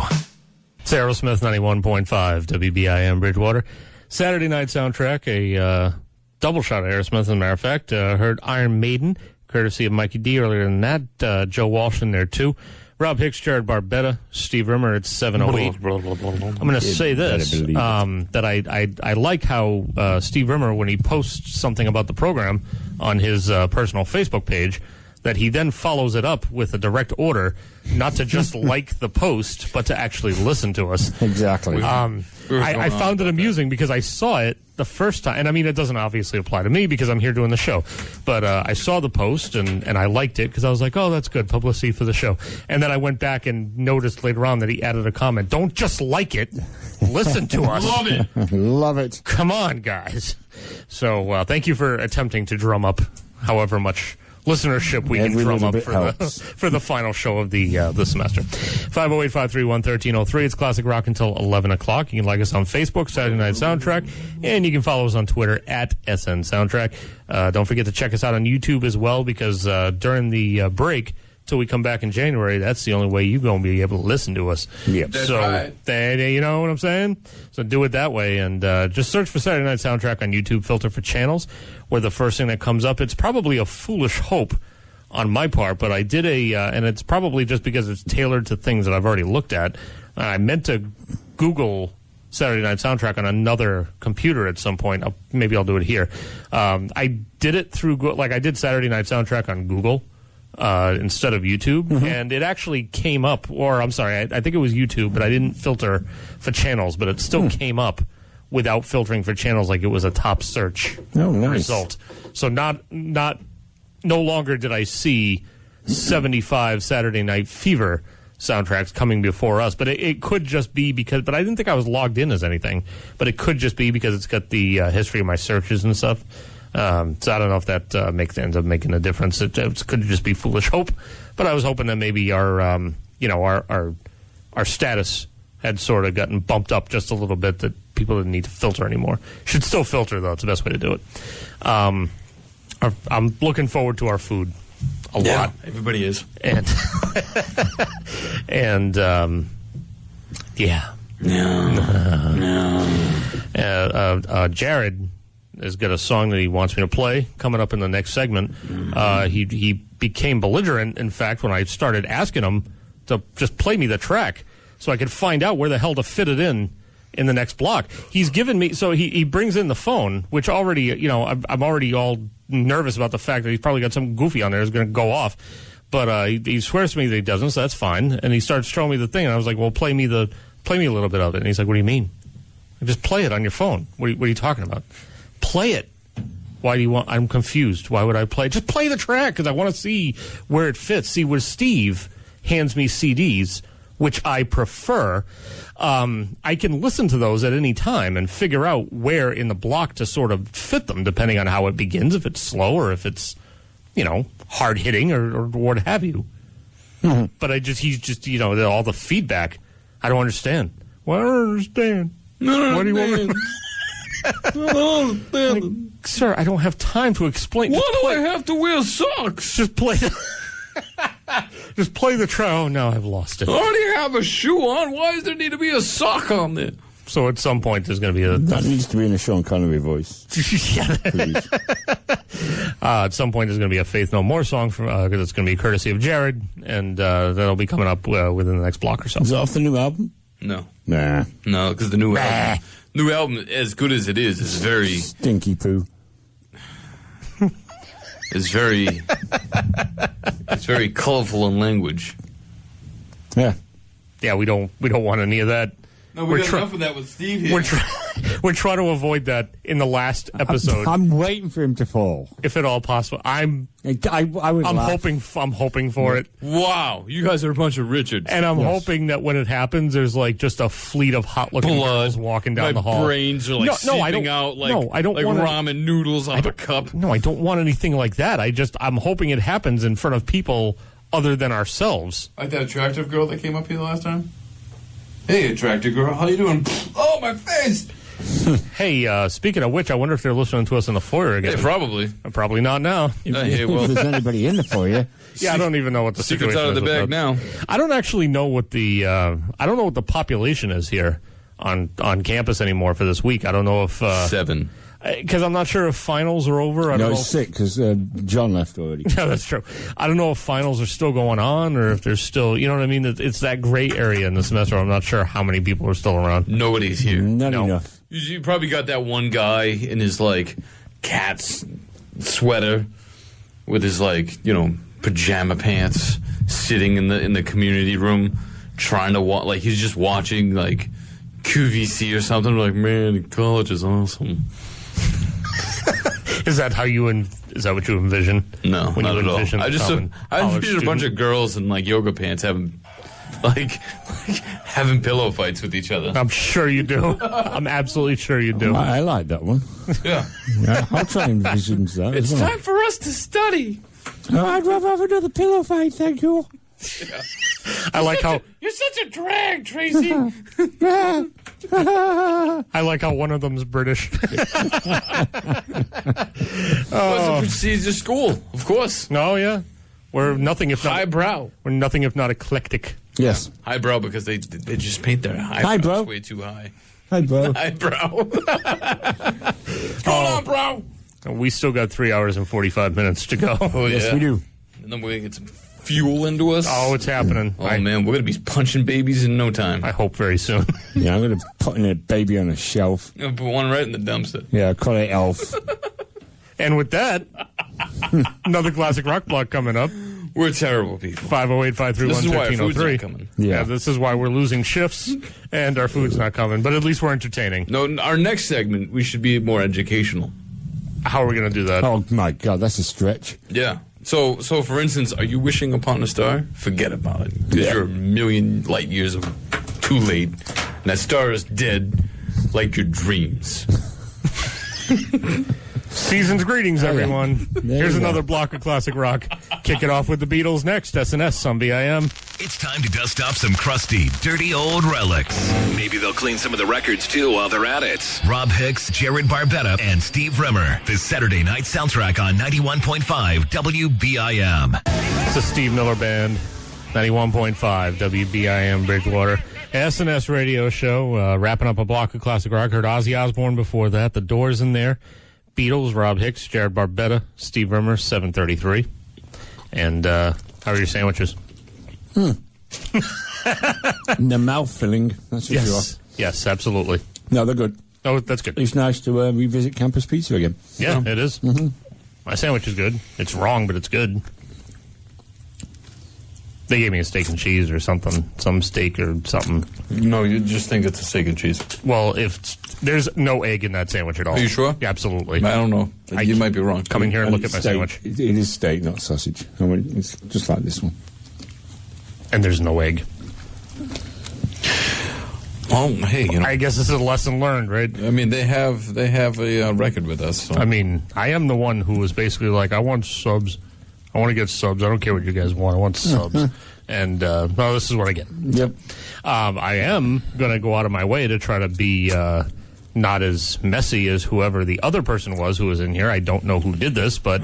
It's Aerosmith 91.5 WBIM Bridgewater. Saturday Night Soundtrack, a double shot of Aerosmith, as a matter of fact. Heard Iron Maiden, courtesy of Mikey D earlier than that. Joe Walsh in there, too. Rob Hicks, Jared Barbetta, Steve Rimmer at 7:08. I'm going to say this, that I like how Steve Rimmer, when he posts something about the program on his personal Facebook page, that he then follows it up with a direct order, not to just like the post, but to actually listen to us. Exactly. I found it amusing because I saw it the first time, and I mean, it doesn't obviously apply to me because I'm here doing the show, but I saw the post and I liked it because I was like, oh, that's good publicity for the show. And then I went back and noticed later on that he added a comment. Don't just like it, listen to us. Love it. Love it. Come on, guys. So thank you for attempting to drum up however much listenership we Every can drum little up bit for helps. for the final show of the semester. 508-531-1303. It's Classic Rock until 11 o'clock. You can like us on Facebook, Saturday Night Soundtrack, and you can follow us on Twitter at SN Soundtrack. Don't forget to check us out on YouTube as well, because during the break, till we come back in January, that's the only way you're going to be able to listen to us. Yep. That's So, right. you know what I'm saying? So do it that way, and just search for Saturday Night Soundtrack on YouTube, filter for channels, where the first thing that comes up, it's probably a foolish hope on my part, but I did and it's probably just because it's tailored to things that I've already looked at. I meant to Google Saturday Night Soundtrack on another computer at some point. Maybe I'll do it here. I did it through, I did Saturday Night Soundtrack on Google instead of YouTube, and it actually came up, or I'm sorry, I think it was YouTube, but I didn't filter for channels, but it still came up without filtering for channels, like it was a top search result. So no longer did I see 75 Saturday Night Fever soundtracks coming before us, but it could just be because, but I didn't think I was logged in as anything, but it could just be because it's got the history of my searches and stuff. So I don't know if that ends up making a difference. It could just be foolish hope, but I was hoping that maybe our status had sort of gotten bumped up just a little bit, that people didn't need to filter anymore. Should still filter, though. It's the best way to do it. I'm looking forward to our food a lot. Everybody is. And, and, yeah. No. Jared has got a song that he wants me to play coming up in the next segment. He became belligerent, in fact, when I started asking him to just play me the track so I could find out where the hell to fit it in the next block. He's given me, so he brings in the phone, which already, I'm already all nervous about the fact that he's probably got some goofy on there that's going to go off. But he swears to me that he doesn't, so that's fine. And he starts showing me the thing, and I was like, well, play me a little bit of it. And he's like, what do you mean? Just play it on your phone. What are you talking about? Play it. Why do you want? I'm confused. Why would I play? Just play the track because I want to see where it fits. See, where Steve hands me CDs, which I prefer, I can listen to those at any time and figure out where in the block to sort of fit them, depending on how it begins, if it's slow or if it's, hard hitting or what have you. Mm-hmm. But he's just, all the feedback. I don't understand. Well, I don't understand. What do you want me to... Sir, I don't have time to explain. Why do I have to wear socks? Just play Just play the track. Oh, now I've lost it. I already have a shoe on. Why does there need to be a sock on there? So at some point there's going to be That needs to be in a Sean Connery voice. At some point there's going to be a Faith No More song because it's going to be courtesy of Jared, and that'll be coming up within the next block or so. Is it off the new album? No. Nah. No, because the new album, as good as it is very... Stinky poo. It's very colorful in language. Yeah. Yeah, we don't want any of that. No, we got enough of that with Steve here. We're trying to avoid that in the last episode. I'm waiting for him to fall, if at all possible. I'm hoping for it. Wow, you guys are a bunch of Richards. And I'm hoping that when it happens, there's like just a fleet of hot-looking girls walking down the hall. My brains are seeping out like ramen noodles out of a cup. No, I don't want anything like that. I'm hoping it happens in front of people other than ourselves. Like that attractive girl that came up here the last time? Hey, attractive girl, how you doing? Oh, my face! Hey, speaking of which, I wonder if they're listening to us in the foyer again. Yeah, probably. Probably not now. If there's anybody in the foyer. Yeah, I don't even know what the secret's situation out of the bag now. I don't actually know what the population is here on campus anymore for this week. I don't know if 7. Because I'm not sure if finals are over. I don't know. It's 6 because John left already. Yeah, that's true. I don't know if finals are still going on or if there's still, you know what I mean? It's that gray area in the semester. I'm not sure how many people are still around. Nobody's here. Not enough. You probably got that one guy in his, cat's sweater with his, pajama pants sitting in the community room trying to he's just watching, QVC or something. Like, man, college is awesome. Is that what you envision? No, when not you at all. envision I envision a bunch of girls in yoga pants having pillow fights with each other. I'm sure you do. I'm absolutely sure you do. I like that one. Yeah. I'll try and envision that. It's time for us to study. I'd rather have another pillow fight, thank you. Yeah. I like how you're such a drag, Tracy. I like how one of them's British. It's a prestigious school, of course. Oh yeah, we're nothing if not highbrow. We're nothing if not eclectic. Yes, highbrow because they just paint their eyebrows way too high. Highbrow. Highbrow. What's going on, bro? We still got 3 hours and 45 minutes to go. Oh yeah, yes we do. And then we're gonna get some fuel into us. Oh, it's happening. Oh, man, we're going to be punching babies in no time. I hope very soon. Yeah, I'm going to put a baby on a shelf. I'm going to put one right in the dumpster. Yeah, I'll call it Elf. And with that, another classic rock block coming up. We're terrible people. 508-531-1303. Coming. Yeah, this is why we're losing shifts and our food's not coming. But at least we're entertaining. No, our next segment, we should be more educational. How are we going to do that? Oh, my God, that's a stretch. Yeah. So for instance, are you wishing upon a star? Forget about it. Because you're a million light years too late. And that star is dead like your dreams. Season's greetings, everyone. Here's another go. block of classic rock. Kick it off with the Beatles next. SNS on BIM. It's time to dust off some crusty, dirty old relics. Maybe they'll clean some of the records, too, while they're at it. Rob Hicks, Jared Barbetta, and Steve Rimmer. The Saturday Night Soundtrack on 91.5 WBIM. It's a Steve Miller Band, 91.5 WBIM Bridgewater. SNS radio show, wrapping up a block of classic rock. Heard Ozzy Osbourne before that. The Doors in there. Beatles, Rob Hicks, Jared Barbetta, Steve Rimmer, 733. And how are your sandwiches? The mouth filling, that's for sure. Yes, absolutely. No, they're good. Oh, that's good. It's nice to revisit Campus Pizza again. Yeah, it is. Mm-hmm. My sandwich is good. It's wrong, but it's good. They gave me a steak and cheese or something, some steak or something. No, you just think it's a steak and cheese. Well, if there's no egg in that sandwich at all. Are you sure? Yeah, absolutely. I don't know. You might be wrong. Come in here and look at my sandwich. It is steak, not sausage. I mean, it's just like this one. And there's no egg. Oh, hey, you know. I guess this is a lesson learned, right? I mean, they have a record with us. So. I mean, I am the one who was basically like, I want subs. I want to get subs. I don't care what you guys want. I want subs. And, well, this is what I get. Yep. I am going to go out of my way to try to be not as messy as whoever the other person was who was in here. I don't know who did this, but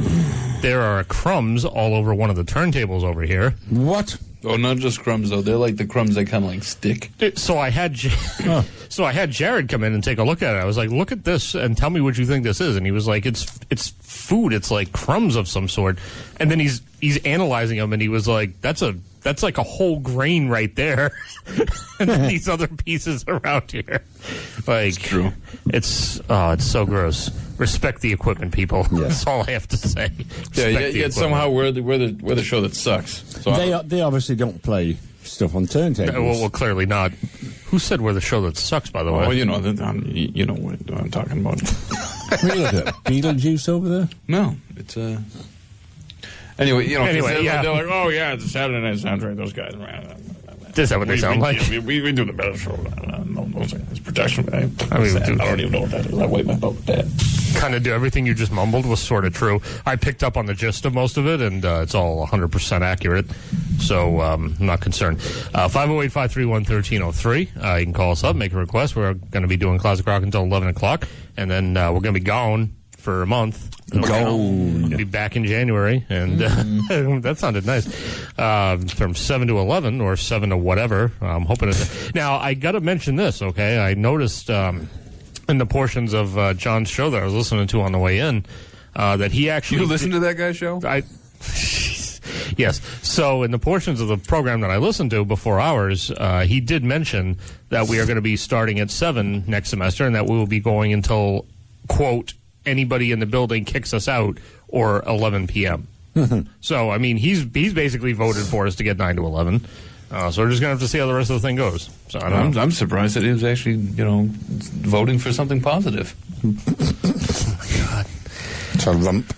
there are crumbs all over one of the turntables over here. What? Oh, not just crumbs, though. They're like the crumbs that kind of like stick. So I had Jared come in and take a look at it. I was like, look at this and tell me what you think this is. And he was like, it's food. It's like crumbs of some sort. And then he's analyzing them, and he was like, that's like a whole grain right there. And then these other pieces around here. Like, it's true. It's so gross. Respect the equipment, people. Yeah. That's all I have to say. Yet somehow we're the show that sucks. So they obviously don't play stuff on turntables. Well, clearly not. Who said we're the show that sucks, by the way? Well, you know what I'm talking about. Look at that. Beetlejuice over there? No, it's Anyway, yeah. They're like, oh, yeah, it's a Saturday Night Soundtrack, those guys. Is that what they sound like? We do the better show. It's protection. I don't even know what that is. I wait my butt with that. Kind of do everything you just mumbled was sort of true. I picked up on the gist of most of it, and it's all 100% accurate. So I'm not concerned. 508-531-1303. You can call us up, make a request. We're going to be doing Classic Rock until 11 o'clock, and then we're going to be gone for a month. We'll be back in January, and that sounded nice. From 7 to 11 or 7 to whatever. I'm hoping it's... Now, I got to mention this, okay? I noticed in the portions of John's show that I was listening to on the way in that he actually... You listen to that guy's show? Yes. So in the portions of the program that I listened to before ours, he did mention that we are going to be starting at 7 next semester and that we will be going until, quote, anybody in the building kicks us out, or 11 p.m. So, I mean, he's basically voted for us to get 9 to 11. So we're just going to have to see how the rest of the thing goes. So I'm surprised that he was actually, voting for something positive. Oh, my God. It's a rump.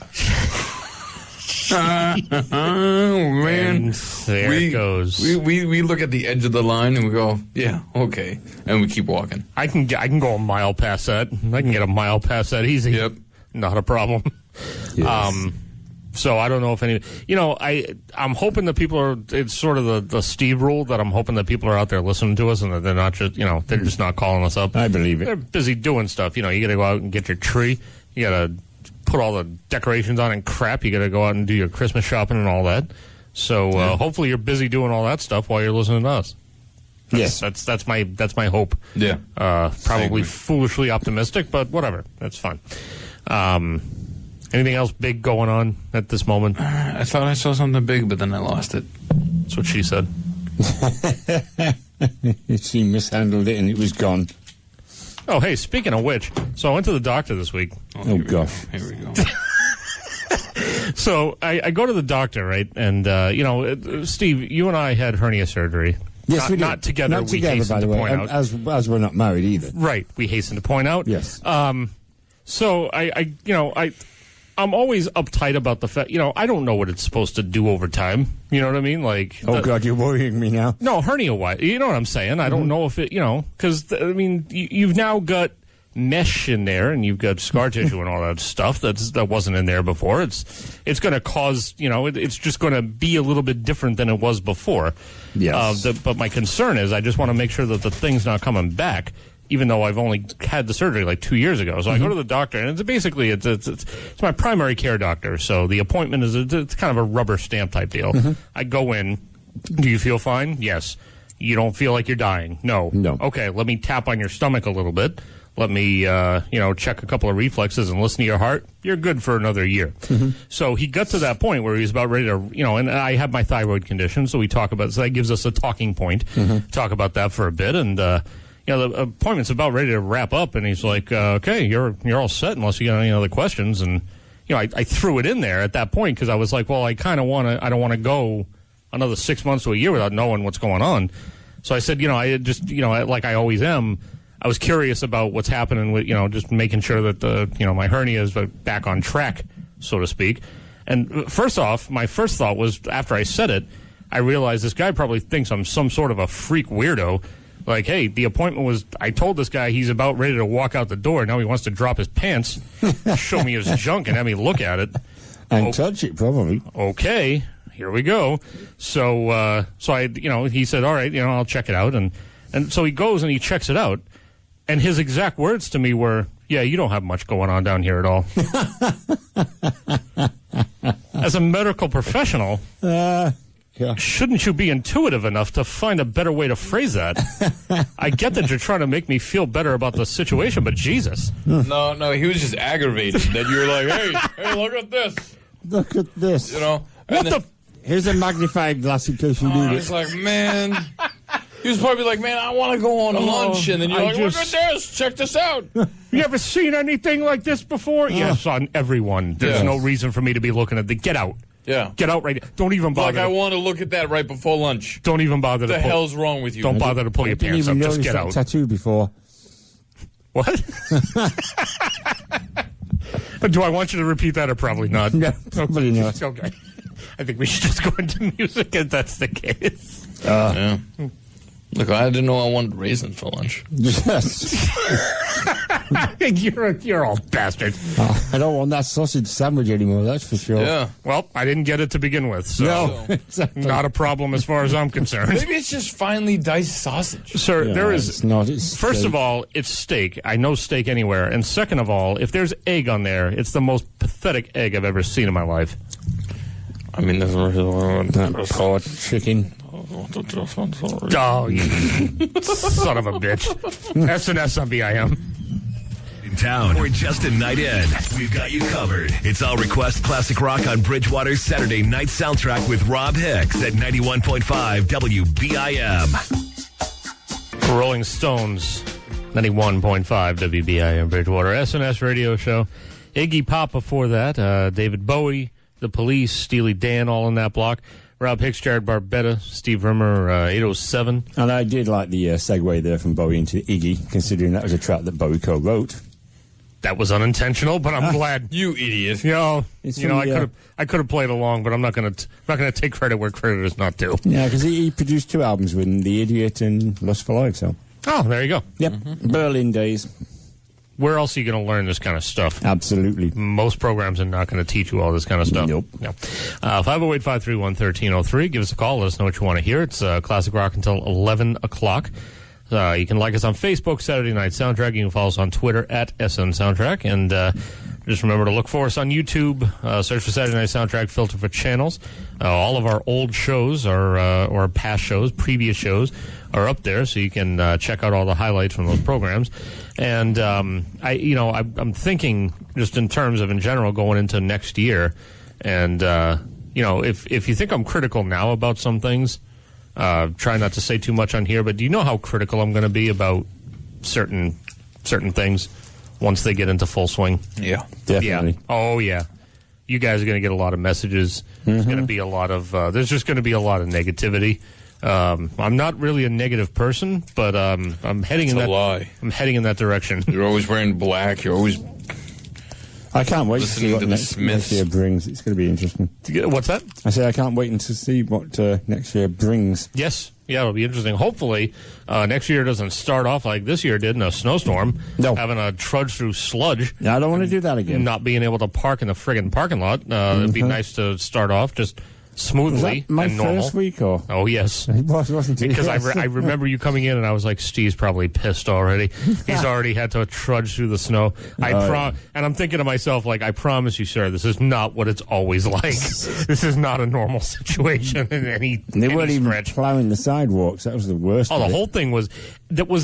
Oh, man. And there it goes. We look at the edge of the line and we go, yeah, okay. And we keep walking. I can go a mile past that. I can get a mile past that easy. Yep. Not a problem. Yes. So I don't know if any, I'm hoping that people are, it's sort of the Steve rule that I'm hoping that people are out there listening to us and that they're not just, they're just not calling us up. I believe it. They're busy doing stuff. You got to go out and get your tree. You got to put all the decorations on and crap. You got to go out and do your Christmas shopping and all that. So hopefully you're busy doing all that stuff while you're listening to us. Yes. That's my hope. Yeah. Probably foolishly optimistic, but whatever. That's fine. Anything else big going on at this moment? I thought I saw something big, but then I lost it. That's what she said. She mishandled it and it was gone. Oh, hey, speaking of which, so I went to the doctor this week. Oh gosh. Here we go. So I go to the doctor, right? And, Steve, you and I had hernia surgery. Yes, we did. Not together. Not together, by the way, as we're not married either. Right. We hasten to point out. Yes. So I'm always uptight about the fact, I don't know what it's supposed to do over time. You know what I mean? Like, God, you're worrying me now. No, hernia-wise. You know what I'm saying? I don't know if it, because, you've now got mesh in there and you've got scar tissue and all that stuff that wasn't in there before. It's going to cause, it's just going to be a little bit different than it was before. Yes. But my concern is I just want to make sure that the thing's not coming back. even though I've only had the surgery like 2 years ago. So I go to the doctor, and it's my primary care doctor. So the appointment it's kind of a rubber stamp type deal. I go in. Do you feel fine? Yes. You don't feel like you're dying? No. Okay, let me tap on your stomach a little bit. Let me, check a couple of reflexes and listen to your heart. You're good for another year. So he got to that point where he was about ready to, and I have my thyroid condition, so we talk about, so that gives us a talking point. Talk about that for a bit, and, the appointment's about ready to wrap up, and he's like, okay, you're all set unless you got any other questions. And, I threw it in there at that point because I was like, well, I don't want to go another 6 months to a year without knowing what's going on. So I said, I just, like I always am, I was curious about what's happening with, just making sure that my hernia is back on track, so to speak. And first off, my first thought was, after I said it, I realized this guy probably thinks I'm some sort of a freak weirdo. Like, hey, the appointment was, I told this guy he's about ready to walk out the door. Now he wants to drop his pants, show me his junk, and have me look at it. And touch it, probably. Okay, here we go. So I, he said, all right, I'll check it out. And so he goes and he checks it out. And his exact words to me were, yeah, you don't have much going on down here at all. As a medical professional, shouldn't you be intuitive enough to find a better way to phrase that? I get that you're trying to make me feel better about the situation, but Jesus. No, he was just aggravated that you were like, hey, look at this. Look at this. Here's a magnifying glass in case you need it. He's like, man... He was probably like, man, I want to go on lunch. And then you're like, look at this. Check this out. You ever seen anything like this before? Yes, on everyone. There's no reason for me to be looking at the... Get out. Yeah. Get out right now. Don't even bother. Like, I want to look at that right before lunch. Don't even bother to pull... What the hell's wrong with you? Don't bother to pull your pants up. Just get out. Tattoo before. What? Do I want you to repeat that or probably not? No, probably not. Okay. I think we should just go into music if that's the case. Yeah. Look, I didn't know I wanted raisins for lunch. Yes. You're all bastard. I don't want that sausage sandwich anymore, that's for sure. Yeah. Well, I didn't get it to begin with, so no, exactly. Not a problem as far as I'm concerned. Maybe it's just finely diced sausage. Sir, there is... It's not. It's first steak. of all, it's steak. I know steak anywhere. And second of all, if there's egg on there, it's the most pathetic egg I've ever seen in my life. I mean, there's pork, chicken. Oh, you son of a bitch. SNS on BIM. In town or just a night in, we've got you covered. It's All Request Classic Rock on Bridgewater's Saturday night soundtrack with Rob Hicks at 91.5 WBIM. Rolling Stones, 91.5 WBIM Bridgewater. SNS radio show. Iggy Pop before that. David Bowie, The Police, Steely Dan, all in that block. Rob Hicks, Jared Barbetta, Steve Rimmer, 807. And I did like the segue there from Bowie into Iggy, considering that was a track that Bowie co-wrote. That was unintentional, but I'm glad. You idiot! I could have played along, but I'm not gonna take credit where credit is not due. Yeah, because he produced 2 albums with The Idiot and Lust for Life. So. Oh, there you go. Yep, Berlin days. Where else are you going to learn this kind of stuff? Absolutely. Most programs are not going to teach you all this kind of stuff. Nope. No. 508-531-1303. Give us a call. Let us know what you want to hear. It's Classic Rock until 11 o'clock. You can like us on Facebook, Saturday Night Soundtrack. You can follow us on Twitter at SN Soundtrack. And just remember to look for us on YouTube. Search for Saturday Night Soundtrack, filter for channels. All of our old shows or past shows, previous shows, are up there, so you can check out all the highlights from those programs. And I'm thinking just in terms of in general going into next year. And if you think I'm critical now about some things, try not to say too much on here. But do you know how critical I'm going to be about certain things once they get into full swing? Yeah, definitely. Yeah. Oh yeah. You guys are going to get a lot of messages. There's going to be a lot of there's just going to be a lot of negativity. I'm not really a negative person, but I'm heading in that. Lie. I'm heading in that direction. You're always wearing black. You're always. I can't wait to see what next year brings. It's going to be interesting. What's that? I say I can't wait to see what next year brings. Yes. Yeah, it'll be interesting. Hopefully, next year doesn't start off like this year did in a snowstorm. No. Having to trudge through sludge. I don't want to do that again. Not being able to park in the friggin' parking lot. It'd be nice to start off just smoothly my and normal. first week, or? Oh, yes. It wasn't it? Because Yes. I remember you coming in, and I was like, Steve's probably pissed already. He's already had to trudge through the snow. And I'm thinking to myself, like, I promise you, sir, this is not what it's always like. This is not a normal situation in any And they weren't even stretch. plowing the sidewalks. That was the worst. Oh, of the it. whole thing was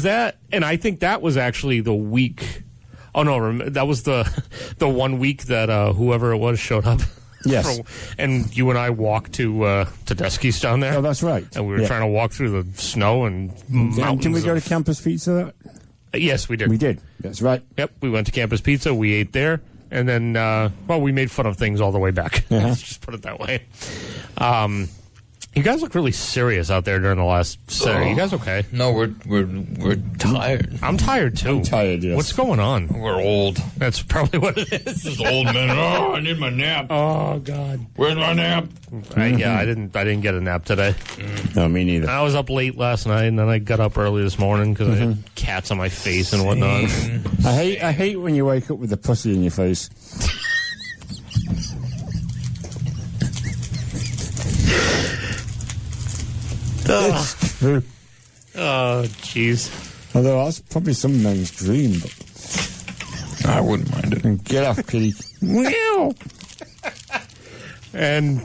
that, and I think that was actually the week. Oh no, that was the 1 week that whoever it was showed up. Yes. And you and I walked to Tedeschi's down there. Oh, that's right. And we were trying to walk through the snow and mountains. Didn't we go of- to Campus Pizza? Yes, we did. We did. That's right. Yep, we went to Campus Pizza. We ate there, and then we made fun of things all the way back. Let's just put it that way. You guys look really serious out there during the last set. Are you guys okay? No, we're tired. I'm tired too. I'm tired, yes. What's going on? We're old. That's probably what it is. Just old men. Oh, I need my nap. Oh God. Where's my nap? Yeah, I didn't get a nap today. No, me neither. I was up late last night, and then I got up early this morning because I had cats on my face and whatnot. I hate when you wake up with the pussy in your face. It's true. Oh, jeez. Although that's probably some men's dream. But I wouldn't mind it. get off, kitty. Meow. And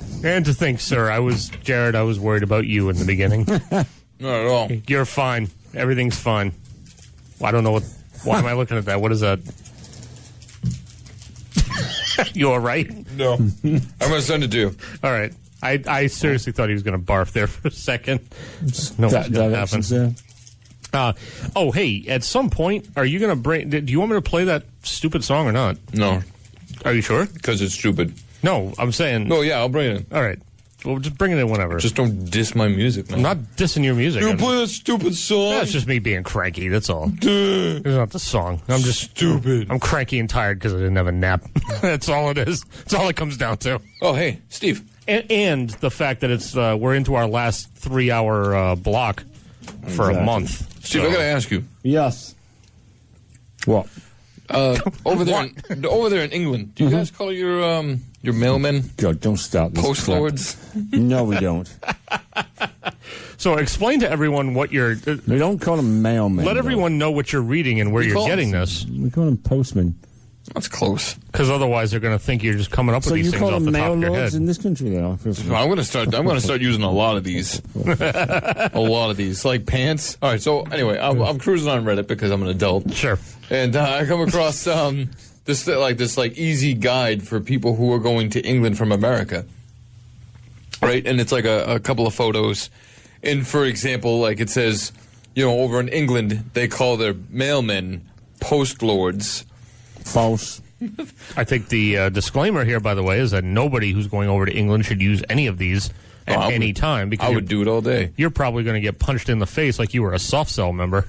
to think, sir, Jared, I was worried about you in the beginning. Not at all. You're fine. Everything's fine. Well, I don't know why am I looking at that? What is that? You all right? No. I'm going to send it to you. All right. I seriously thought he was going to barf there for a second. No, what's going to happen? Hey, at some point, are you going to do you want me to play that stupid song or not? No, Are you sure? because it's stupid. No, I'm saying. No, yeah, I'll bring it in. All right. Well, just bring it in whenever. Just don't diss my music, man. I'm not dissing your music. You play that stupid song. That's just me being cranky. That's all. Duh. It's not the song. I'm just Stupid. I'm cranky and tired because I didn't have a nap. That's all it is. That's all it comes down to. Oh, hey, Steve. And the fact that it's we're into our last 3-hour block for a month. Steve, I got to ask you. Yes. What? Over there in England, do you guys call your mailmen God, don't start this post crap. lords? No, we don't. So explain to everyone what you're. We don't call them mailmen. Let though. everyone know what you're reading and where We you're call getting them- this, We call them postmen. That's close. because otherwise they're going to think you're just coming up So with these you things call off them the top mail of your lords head. in this country, though? I'm gonna start using a lot of these. A lot of these, like pants. All right. So anyway, I'm cruising on Reddit because I'm an adult. Sure. And I come across this easy guide for people who are going to England from America. Right, and it's like a couple of photos. And for example, like it says, over in England they call their mailmen post lords. False. I think the disclaimer here, by the way, is that nobody who's going over to England should use any of these at I any would- time, because I would do it all day. you're probably going to get punched in the face like you were a soft cell member.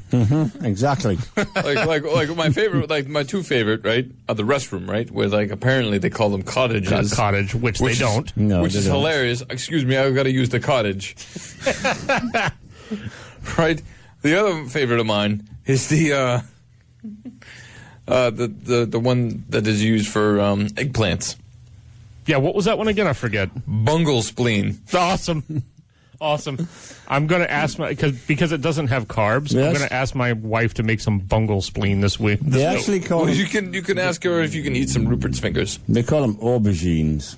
Exactly. like my favorite, like my two favorite, right? Are the restroom, right? Where like apparently they call them cottages. Cottage, which they is- don't. No, which they is don't. hilarious. Excuse me, I've got to use the cottage. Right. The other favorite of mine is the one that is used for eggplants. Yeah, what was that one again? I forget. Bungle spleen. Awesome. Awesome. I'm going to ask because it doesn't have carbs. I'm Yes. going to ask my wife to make some bungle spleen this week. They actually call Well, them, you can ask her if you can eat some Rupert's fingers. they call them aubergines.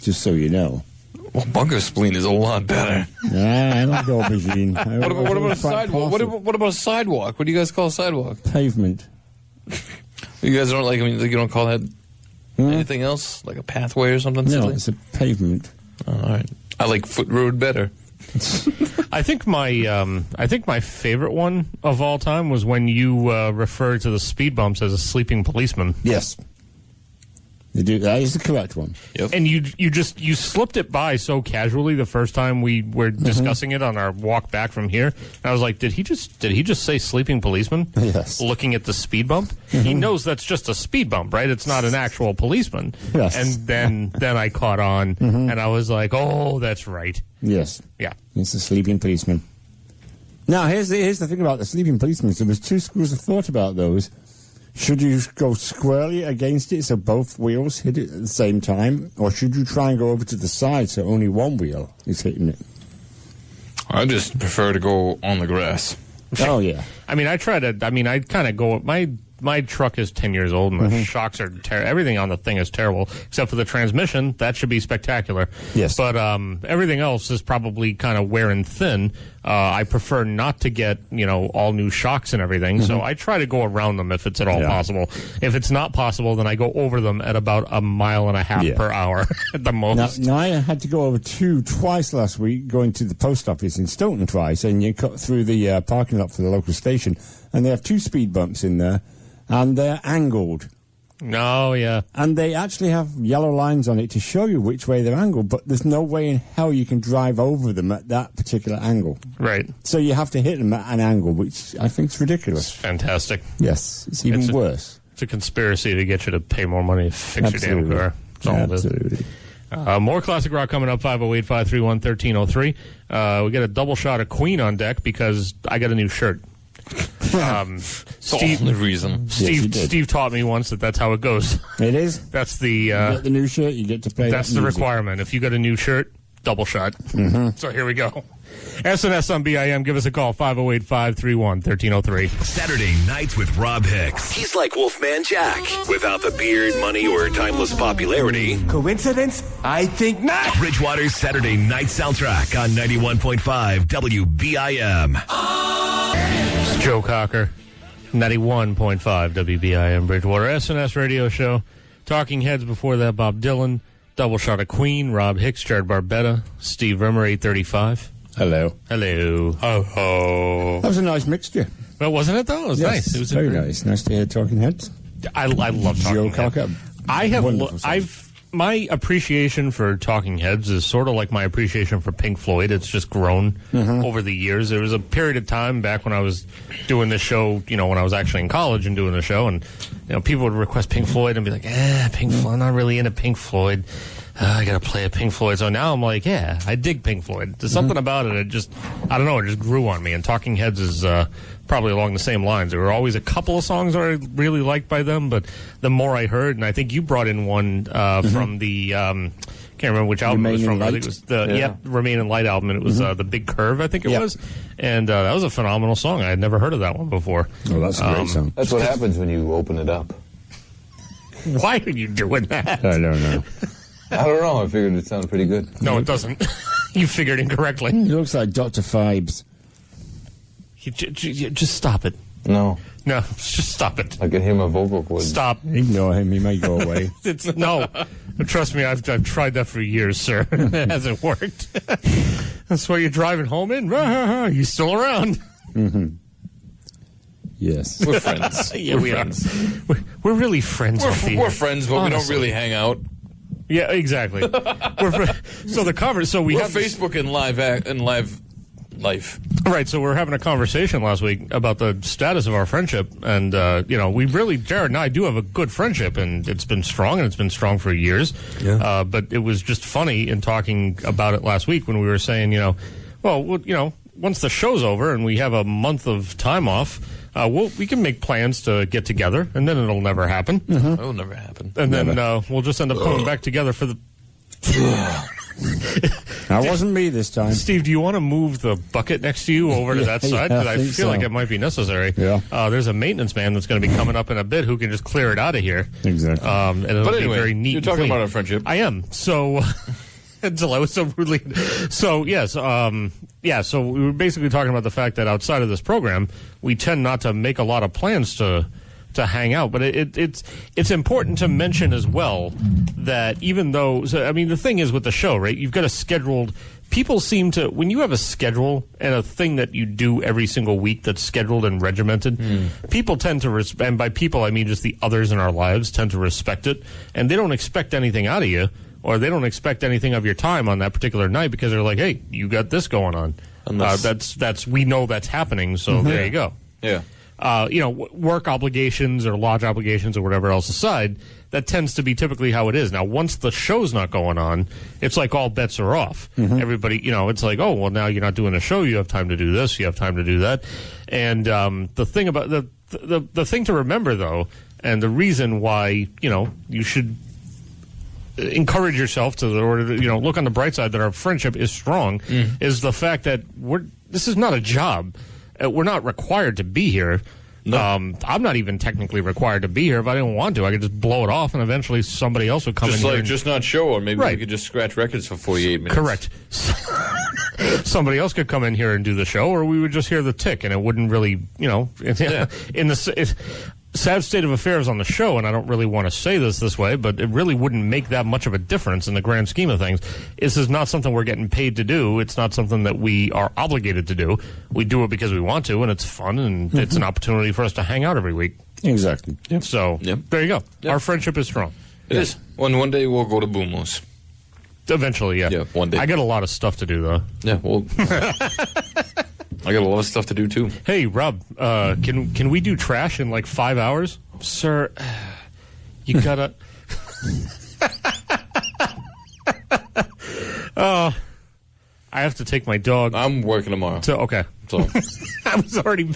Just so you know. Well, bungle spleen is a lot better. I like aubergine. What about a sidewalk? What about a sidewalk? What do you guys call a sidewalk? Pavement. You guys don't you don't call that anything else, like a pathway or something? No, silly? it's a pavement. Oh, all right. I like foot road better. I think my favorite one of all time was when you referred to the speed bumps as a sleeping policeman. Yes. They do. That is the correct one. Yep. And you slipped it by so casually the first time we were discussing it on our walk back from here. And I was like, did he just say sleeping policeman? Yes. Looking at the speed bump, he knows that's just a speed bump, right? It's not an actual policeman. Yes. And then I caught on, and I was like, oh, that's right. Yes. Yeah. It's a sleeping policeman. Now, here's the thing about the sleeping policemen. There was two schools of thought about those. Should you go squarely against it so both wheels hit it at the same time? Or should you try and go over to the side so only one wheel is hitting it? I just prefer to go on the grass. Oh, yeah. I kind of go. My truck is 10 years old, and the shocks are everything on the thing is terrible, except for the transmission. That should be spectacular. Yes. But everything else is probably kind of wearing thin. I prefer not to get, all new shocks and everything, so I try to go around them if it's at all possible. If it's not possible, then I go over them at about 1.5 miles per hour at the most. Now, I had to go over twice last week, going to the post office in Stoughton twice, and you cut through the parking lot for the local station, and they have 2 speed bumps in there. And they're angled. Oh, yeah. And they actually have yellow lines on it to show you which way they're angled, but there's no way in hell you can drive over them at that particular angle. Right. So you have to hit them at an angle, which I think is ridiculous. It's fantastic. Yes, it's even worse. It's a conspiracy to get you to pay more money to fix your damn car. That's all Absolutely. it is. More classic rock coming up, 508-531-1303. We got a double shot of Queen on deck because I got a new shirt. Steve, the only reason. Steve taught me once that's how it goes. It is. That's the you get the new shirt, you get to play. That's the requirement. If you got a new shirt, double shot. So here we go. SNS on BIM. Give us a call, 508-531-1303. Saturday nights with Rob Hicks. He's like Wolfman Jack. Without the beard, money, or timeless popularity. Coincidence? I think not. Bridgewater's Saturday night soundtrack on 91.5 WBIM. It's Joe Cocker, 91.5 WBIM Bridgewater. SNS radio show. Talking Heads before that, Bob Dylan. Double shot of Queen, Rob Hicks, Jared Barbetta, Steve Rimmer, 835. Hello. Hello. Oh. That was a nice mixture. Well, wasn't it, though? It was nice. It was very nice. Nice to hear Talking Heads. I love Talking Joe Heads. Cocker. My appreciation for Talking Heads is sort of like my appreciation for Pink Floyd. It's just grown over the years. There was a period of time back when I was doing this show, when I was actually in college and doing the show, and people would request Pink Floyd and be like, Pink Floyd, I'm not really into Pink Floyd. I got to play a Pink Floyd. So now I'm like, yeah, I dig Pink Floyd. There's something about it. It just grew on me. And Talking Heads is probably along the same lines. There were always a couple of songs that I really liked by them, but the more I heard, and I think you brought in one from the, can't remember which album it was from. I think it was the Remain in Light album, and it was The Big Curve, I think it was. And that was a phenomenal song. I had never heard of that one before. Oh, that's a great song. That's what happens when you open it up. Why are you doing that? I don't know. I don't know. I figured it sounded pretty good. No, it doesn't. You figured incorrectly. He looks like Dr. Fibes. Just stop it. No, just stop it. I can hear my vocal cords. Stop. Ignore him. He may go away. No. Trust me, I've tried that for years, sir. It hasn't worked. That's why you're driving home in. You're still around. Yes. We're friends. Yeah, we are. We're really friends. We're friends, but we don't really hang out. Yeah, exactly. So the cover. So we're have Facebook and live life. Right. So we're having a conversation last week about the status of our friendship, and we really, Jared and I, do have a good friendship, and it's been strong, and it's been strong for years. Yeah. But it was just funny in talking about it last week when we were saying, once the show's over and we have a month of time off. We can make plans to get together, and then it'll never happen. It'll never happen. And then we'll just end up coming back together for the... That wasn't me this time. Steve, do you want to move the bucket next to you over to that side? Because I feel like it might be necessary. Yeah. There's a maintenance man that's going to be coming up in a bit who can just clear it out of here. Exactly. And it'll But be anyway, very neat you're and talking clean. about our friendship. I am. So... Until I was so rudely... So, yes. So we were basically talking about the fact that outside of this program, we tend not to make a lot of plans to hang out. But it's important to mention as well that even though... the thing is with the show, right? You've got a scheduled... People seem to... When you have a schedule and a thing that you do every single week that's scheduled and regimented, people tend to... And by people, I mean just the others in our lives tend to respect it. And they don't expect anything out of you. Or they don't expect anything of your time on that particular night because they're like, "Hey, you got this going on." That's we know that's happening, so there you go. Yeah. Work obligations or lodge obligations or whatever else aside, that tends to be typically how it is. Now, once the show's not going on, it's like all bets are off. Everybody, it's like, oh, well, now you're not doing a show. You have time to do this. You have time to do that. And the thing about the thing to remember, though, And the reason why, you should encourage yourself look on the bright side that our friendship is strong is the fact that this is not a job. We're not required to be here. No. I'm not even technically required to be here. If I didn't want to, I could just blow it off, and eventually somebody else would come in here. Just not show, or maybe we could just scratch records for 48 minutes. Correct. Somebody else could come in here and do the show, or we would just hear the tick, and it wouldn't really, in the sad state of affairs on the show, and I don't really want to say this way, but it really wouldn't make that much of a difference in the grand scheme of things. This is not something we're getting paid to do. It's not something that we are obligated to do. We do it because we want to, and it's fun, and it's an opportunity for us to hang out every week. Exactly. Yep. So, there you go. Yep. Our friendship is strong. It is. One day we'll go to Boomos. Eventually, yeah. Yeah, one day. I got a lot of stuff to do, though. Yeah, well... I got a lot of stuff to do, too. Hey, Rob, can we do trash in like 5 hours? Sir, you gotta... I have to take my dog. I'm working tomorrow. Okay. So. I was already...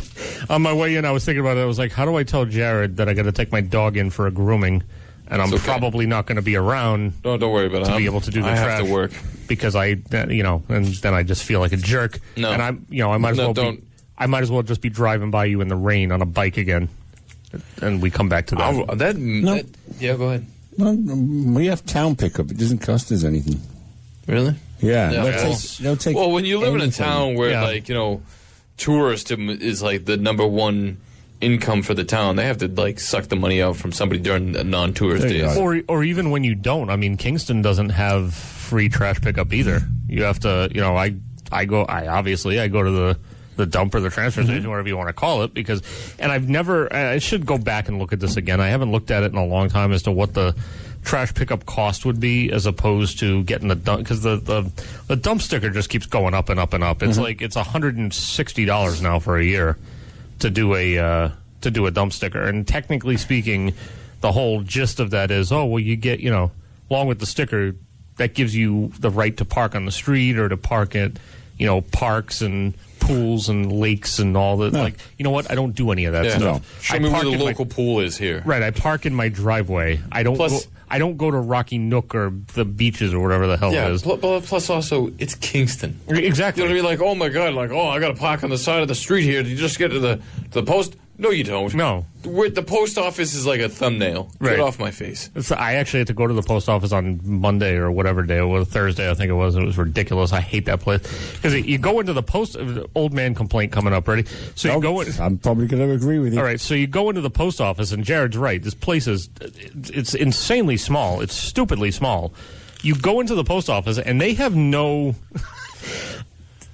On my way in, I was thinking about it. I was like, how do I tell Jared that I got to take my dog in for a grooming? And I'm probably not going to be around. No, don't worry about it. To be able to do the trash. I have to work because and then I just feel like a jerk. No, and I might as well don't. I might as well just be driving by you in the rain on a bike again, and we come back to that. Yeah, go ahead. Well, we have town pickup. It doesn't cost us anything. Really? Yeah. They'll take well, when you live in a town where tourist is like the number one income for the town, they have to suck the money out from somebody during the non-tourist days, or even when you don't. I mean, Kingston doesn't have free trash pickup either. You have to, I go to the dump or the transfer station, whatever you want to call it, and I've never. I should go back and look at this again. I haven't looked at it in a long time as to what the trash pickup cost would be as opposed to getting the dump, because the dump sticker just keeps going up and up and up. It's like it's $160 now for a year to do a dump sticker. And technically speaking, the whole gist of that is, you get, along with the sticker, that gives you the right to park on the street or to park at, parks and pools and lakes and all that. No. Like, you know what? I don't do any of that stuff. No. Show me where the local pool is here. Right. I park in my driveway. I don't go to Rocky Nook or the beaches or whatever the hell it is. Plus also, it's Kingston. Exactly. You know what I mean? Like, oh my God, I got to park on the side of the street here. Did you just get to the post? No, you don't. No. The post office is like a thumbnail. Right. Get off my face. I actually had to go to the post office on Monday or whatever day. It was Thursday, I think it was. It was ridiculous. I hate that place. Because you go into the post... Old man complaint coming up, ready? So you go in... I'm probably going to agree with you. All right, so you go into the post office, and Jared's right. This place is... It's insanely small. It's stupidly small. You go into the post office, and they have no...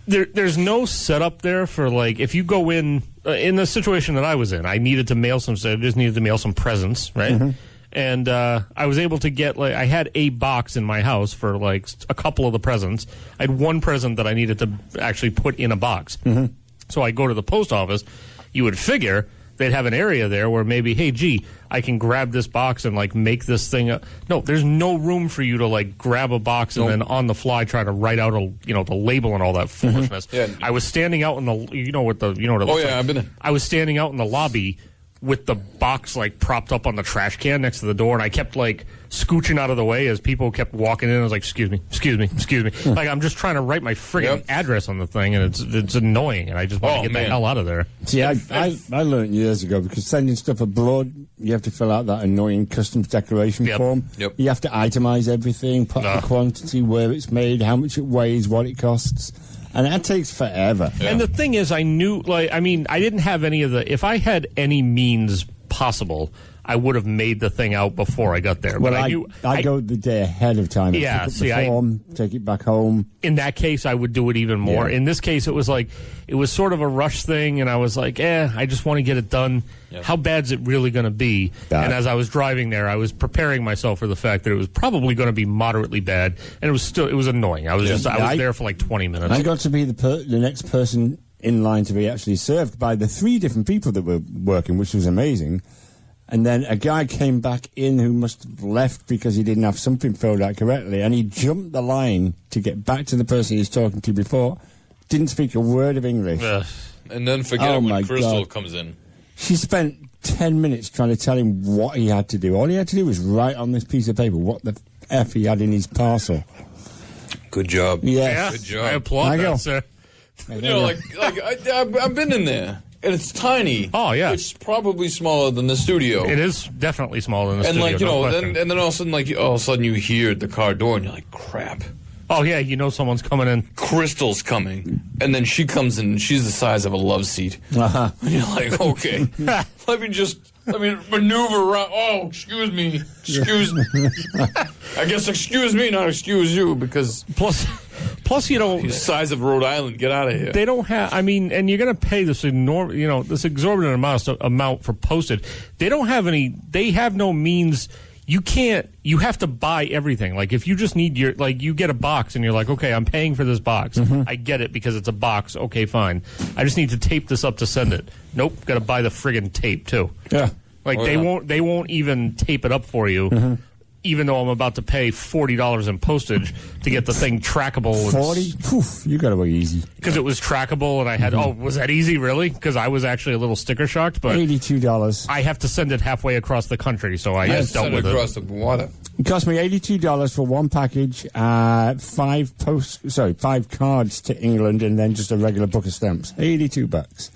There's no setup there for, if you go in the situation that I was in, I just needed to mail some presents, right? Mm-hmm. And I was able to get, I had a box in my house for, a couple of the presents. I had one present that I needed to actually put in a box. Mm-hmm. So I go to the post office. You would figure they'd have an area there where maybe, hey, I can grab this box and make this thing up. No, there's no room for you to grab a box and then on the fly try to write out the label and all that foolishness. Mm-hmm. Yeah. I was standing out in the I've been there. I was standing out in the lobby with the box propped up on the trash can next to the door, and I kept scooching out of the way as people kept walking in. I was like, excuse me. I'm just trying to write my friggin' address on the thing, and it's annoying, and I just want to get the hell out of there. See, I learned years ago, because sending stuff abroad, you have to fill out that annoying customs declaration form. Yep. You have to itemize everything, put the quantity, where it's made, how much it weighs, what it costs. And that takes forever. Yeah. And the thing is, I knew, I didn't have any of if I had any means possible, I would have made the thing out before I got there. Well, but I go the day ahead of time. Yeah, pick up the form, take it back home. In that case, I would do it even more. Yeah. In this case, it was sort of a rush thing, and I was like, I just want to get it done. Yep. How bad's it really going to be? Bad. And as I was driving there, I was preparing myself for the fact that it was probably going to be moderately bad, and it was annoying. I was there for 20 minutes. I got to be the next person in line to be actually served by the 3 different people that were working, which was amazing. And then a guy came back in who must have left because he didn't have something filled out correctly, and he jumped the line to get back to the person he was talking to before. Didn't speak a word of English. And then forget it when Crystal comes in. She spent 10 minutes trying to tell him what he had to do. All he had to do was write on this piece of paper what the F he had in his parcel. Good job. Yes. Good job. I applaud that, sir. You know, like I've been in there, and it's tiny. Oh, yeah. It's probably smaller than the studio. It is definitely smaller than the and studio. like, you know, question. and then all of a sudden you hear at the car door, and you're like, crap. Oh, yeah, you know someone's coming in. Crystal's coming. And then she comes in, and she's the size of a love seat. Uh-huh. And you're like, okay, let me maneuver around. Oh, excuse me. I guess excuse me, not excuse you, because Plus, you know, the size of Rhode Island, get out of here. they don't have. I mean, and you're going to pay this this exorbitant amount for postage. They don't have any. They have no means. You can't. You have to buy everything. Like if you just need you get a box and you're like, okay, I'm paying for this box. I get it because it's a box. Okay, fine. I just need to tape this up to send it. Nope, got to buy the friggin' tape too. Yeah. Like they won't even tape it up for you. Even though I'm about to pay $40 in postage to get the thing trackable. 40? Poof, you got away easy. Because it was trackable, and I had, was that easy, really? Because I was actually a little sticker shocked, but $82. I have to send it halfway across the country, so I just dealt with across it. the water. It cost me $82 for one package, 5 cards to England, and then just a regular book of stamps. $82.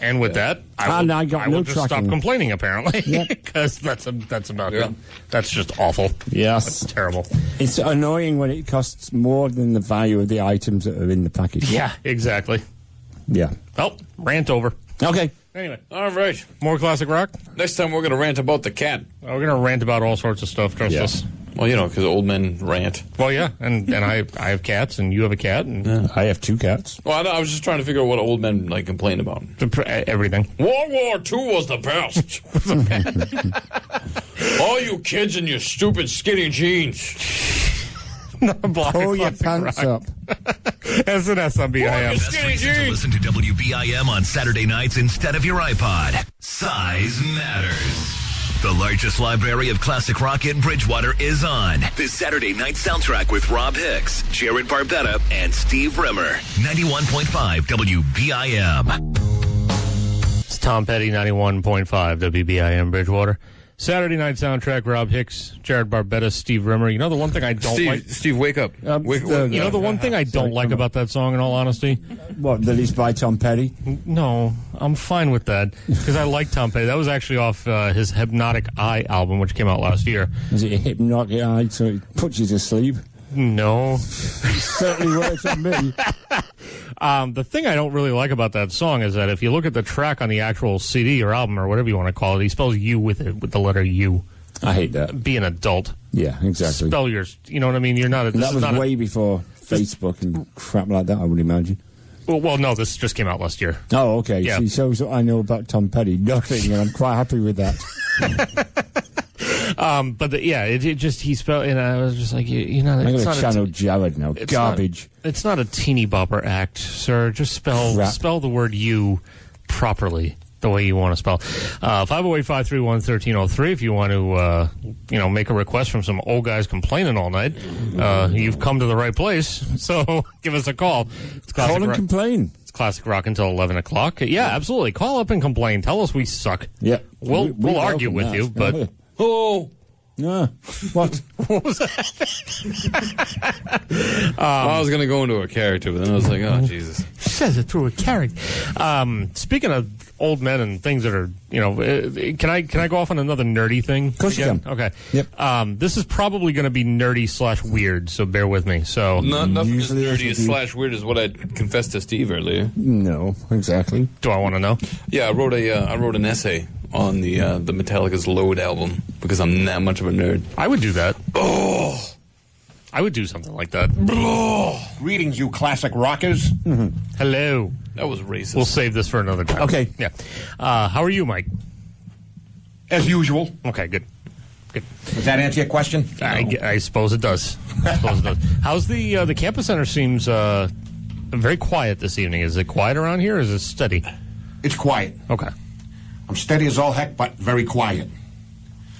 And with that, I will just stop complaining, apparently, because that's about it. That's just awful. Yes. That's terrible. It's annoying when it costs more than the value of the items that are in the package. Yeah, exactly. Yeah. Well, rant over. Okay. Anyway. All right. More classic rock? Next time we're going to rant about the cat. We're going to rant about all sorts of stuff, trust us. Well, you know, because old men rant. Well, yeah, and I have cats, and you have a cat, and I have 2 cats. Well, I was just trying to figure out what old men like complain about. Everything. World War II was the best. All you kids in your stupid skinny jeans. Pull your pants up. SNS on BIM. Best reason to listen to WBIM on Saturday nights instead of your iPod. Size matters. The largest library of classic rock in Bridgewater is on this Saturday night soundtrack with Rob Hicks, Jared Barbetta, and Steve Rimmer. 91.5 WBIM. It's Tom Petty, 91.5 WBIM Bridgewater. Saturday night soundtrack, Rob Hicks, Jared Barbetta, Steve Rimmer. You know the one thing I don't like? Steve, wake up. You know the one thing I don't like about that song, in all honesty? What, that it's by Tom Petty? No, I'm fine with that, because I like Tom Petty. That was actually off his Hypnotic Eye album, which came out last year. Is it a hypnotic eye so it puts you to sleep? No. Certainly works on me. The thing I don't really like about that song is that if you look at the track on the actual CD or album or whatever you want to call it, he spells you with the letter U. I hate that. Be an adult. Yeah, exactly. Spell yours. You know what I mean? You're not a... That was way before Facebook and crap like that, I would imagine. Well, no, this just came out last year. Oh, okay. Yeah. See, shows what I know about Tom Petty. Nothing, and I'm quite happy with that. It just, he spelled, and I was just like, you're not... I'm going to channel Jared now. Garbage. It's not a teeny bopper act, sir. Just spell the word you properly, the way you want to spell. 508-531-1303 if you want to, make a request from some old guys complaining all night. You've come to the right place, so give us a call. Call and complain. It's Classic Rock until 11 o'clock. Yeah, absolutely. Call up and complain. Tell us we suck. Yeah. We'll argue with you, but... Oh. Yeah. What? What was that? I was going to go into a character, but then I was like, oh, Jesus. Says it through a character. Speaking of old men and things that are, can I go off on another nerdy thing? Of course again? you can. Okay. Yep. This is probably going to be nerdy/weird, so bear with me. So Nothing as Usually nerdy as /weird as what I confessed to Steve earlier. No, exactly. do I want to know? Yeah, I wrote an essay on the Metallica's Load album because I'm that much of a nerd. I would do that. Oh, I would do something like that. Greetings, you classic rockers. Hello. that was racist. We'll save this for another time. Okay. Yeah. How are you, Mike? As usual. Okay, good. Does that answer your question? I suppose it does. How's the campus center? Seems very quiet this evening. Is it quiet around here, or is it steady? It's quiet. Okay. I'm steady as all heck, but very quiet.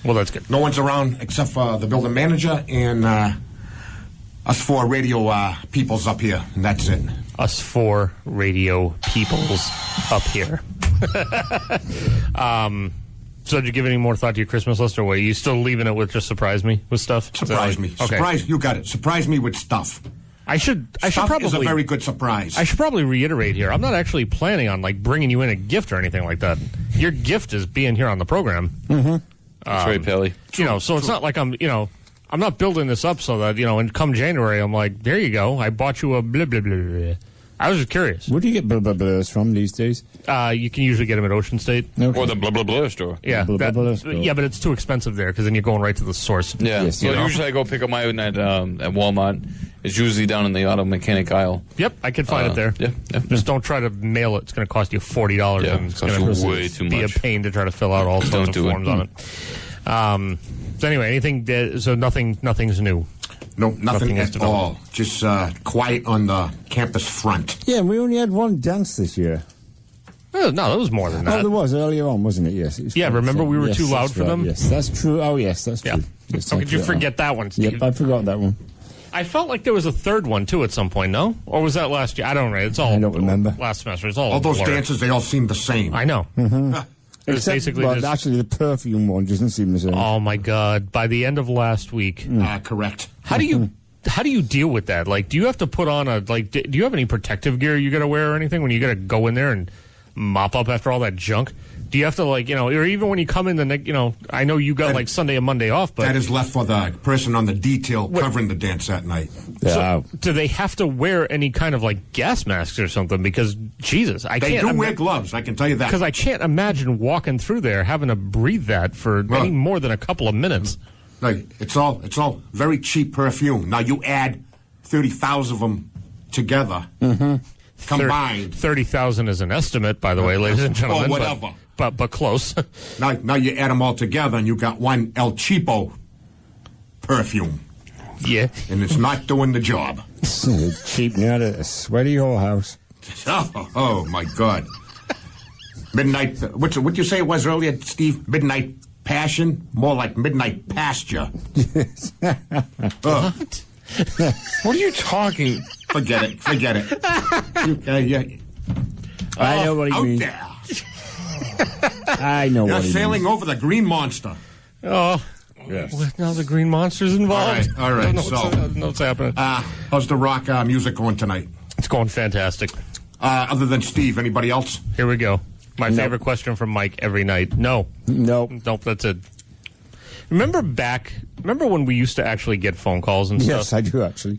Well, that's good. No one's around except for the building manager and us 4 radio peoples up here, and that's it. Us 4 radio peoples up here. So did you give any more thought to your Christmas list, or were you still leaving it with just surprise me with stuff? Surprise me. Okay. Surprise, you got it. Surprise me with stuff. I should Stuff probably is a very good surprise. I should probably reiterate here. I'm not actually planning on like bringing you in a gift or anything like that. Your gift is being here on the program. That's right, Pelly. So it's not like I'm not building this up so that, and come January, I'm like, there you go. I bought you a blah, blah, blah, blah. I was just curious. Where do you get blah, blah, blahs from these days? You can usually get them at Ocean State. Okay. Or the blah, blah, blah store. Yeah, Blah, blah, blah store. yeah, but it's too expensive there because then you're going right to the source. Yeah. Yes, So you know. usually I go pick up my own at Walmart. It's usually down in the auto mechanic aisle. Yep, I can find it there. Yeah. Just don't try to mail it. It's going to cost you $40. Yeah, and it's it's cost going you way too be a much. pain to try to fill out all sorts of do it. forms on it. So anyway, nothing's new. No, nothing Nothing is at developed. all. Just quiet on the campus front. Yeah, we only had one dance this year. No, that was more than that. Oh, there was earlier on, wasn't it? Yes. It was Yeah, quite remember we were yes, too loud that's for right. them? Yes, that's true. Oh, yes, that's Yeah. true. Yes, How I could you forgot forget that one, Steve? Yep, I forgot that one. I felt like there was a third one, too, at some point, no? Or was that last year? I don't know. It's all I don't remember. last semester. It's all All those blur. dances, they all seem the same. I know. It was basically well, just, actually, the perfume one doesn't seem the same. oh, my God. By the end of last week, Correct. how do you deal with that? Like, do you have to put on do you have any protective gear you got to wear or anything when you got to go in there and mop up after all that junk? Do you have to, or even when you come in I know you got, Sunday and Monday off, but... That is left for the person on the detail covering the dance that night. Yeah. Do they have to wear any kind of, gas masks or something? Because, Jesus, I They can't... do wear gloves, I can tell you that. Because I can't imagine walking through there having to breathe that for Well- any more than a couple of minutes. Like, it's all very cheap perfume. Now, you add 30,000 of them together, combined. 30,000 is an estimate, by the way, ladies and gentlemen. Or whatever. But close. Now you add them all together, and you got one El Cheapo perfume, Yeah. and it's not doing the job. Cheap out a sweaty whole house. Oh my God! Midnight. What you say it was earlier, Steve? Midnight passion, more like midnight pasture. What? What are you talking? Forget it. Yeah. I know what he Out means. there. I know You're what he sailing means. over the Green Monster. Oh. Yes. Well, now the Green Monster's involved. All right, I don't know so- what's, I don't know what's happening. How's the rock music going tonight? It's going fantastic. Other than Steve, anybody else? Here we go. My No. favorite question from Mike every night. No. Nope. Nope, that's it. Remember when we used to actually get phone calls and Yes, stuff? I do, actually.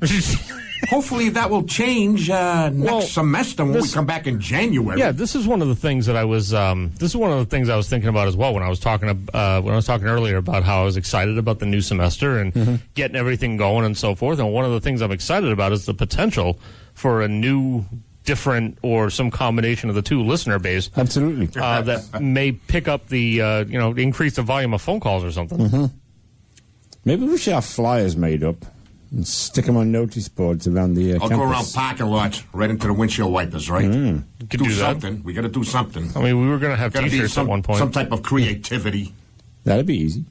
Hopefully that will change next Well, semester when we come back in January. Yeah, this is one of the things that I was. This is one of the things I was thinking about as well when I was talking earlier about how I was excited about the new semester and getting everything going and so forth. And one of the things I'm excited about is the potential for a new, different, or some combination of the two listener base Absolutely. that may pick up the increase the volume of phone calls or something. Maybe we should have flyers made up and stick them on notice boards around the I'll campus. go around parking lots, right into the windshield wipers, right? You could do that. something. We got to do something. I mean, we were going to have Got to be T-shirts at one point. some type of creativity. That'd be easy.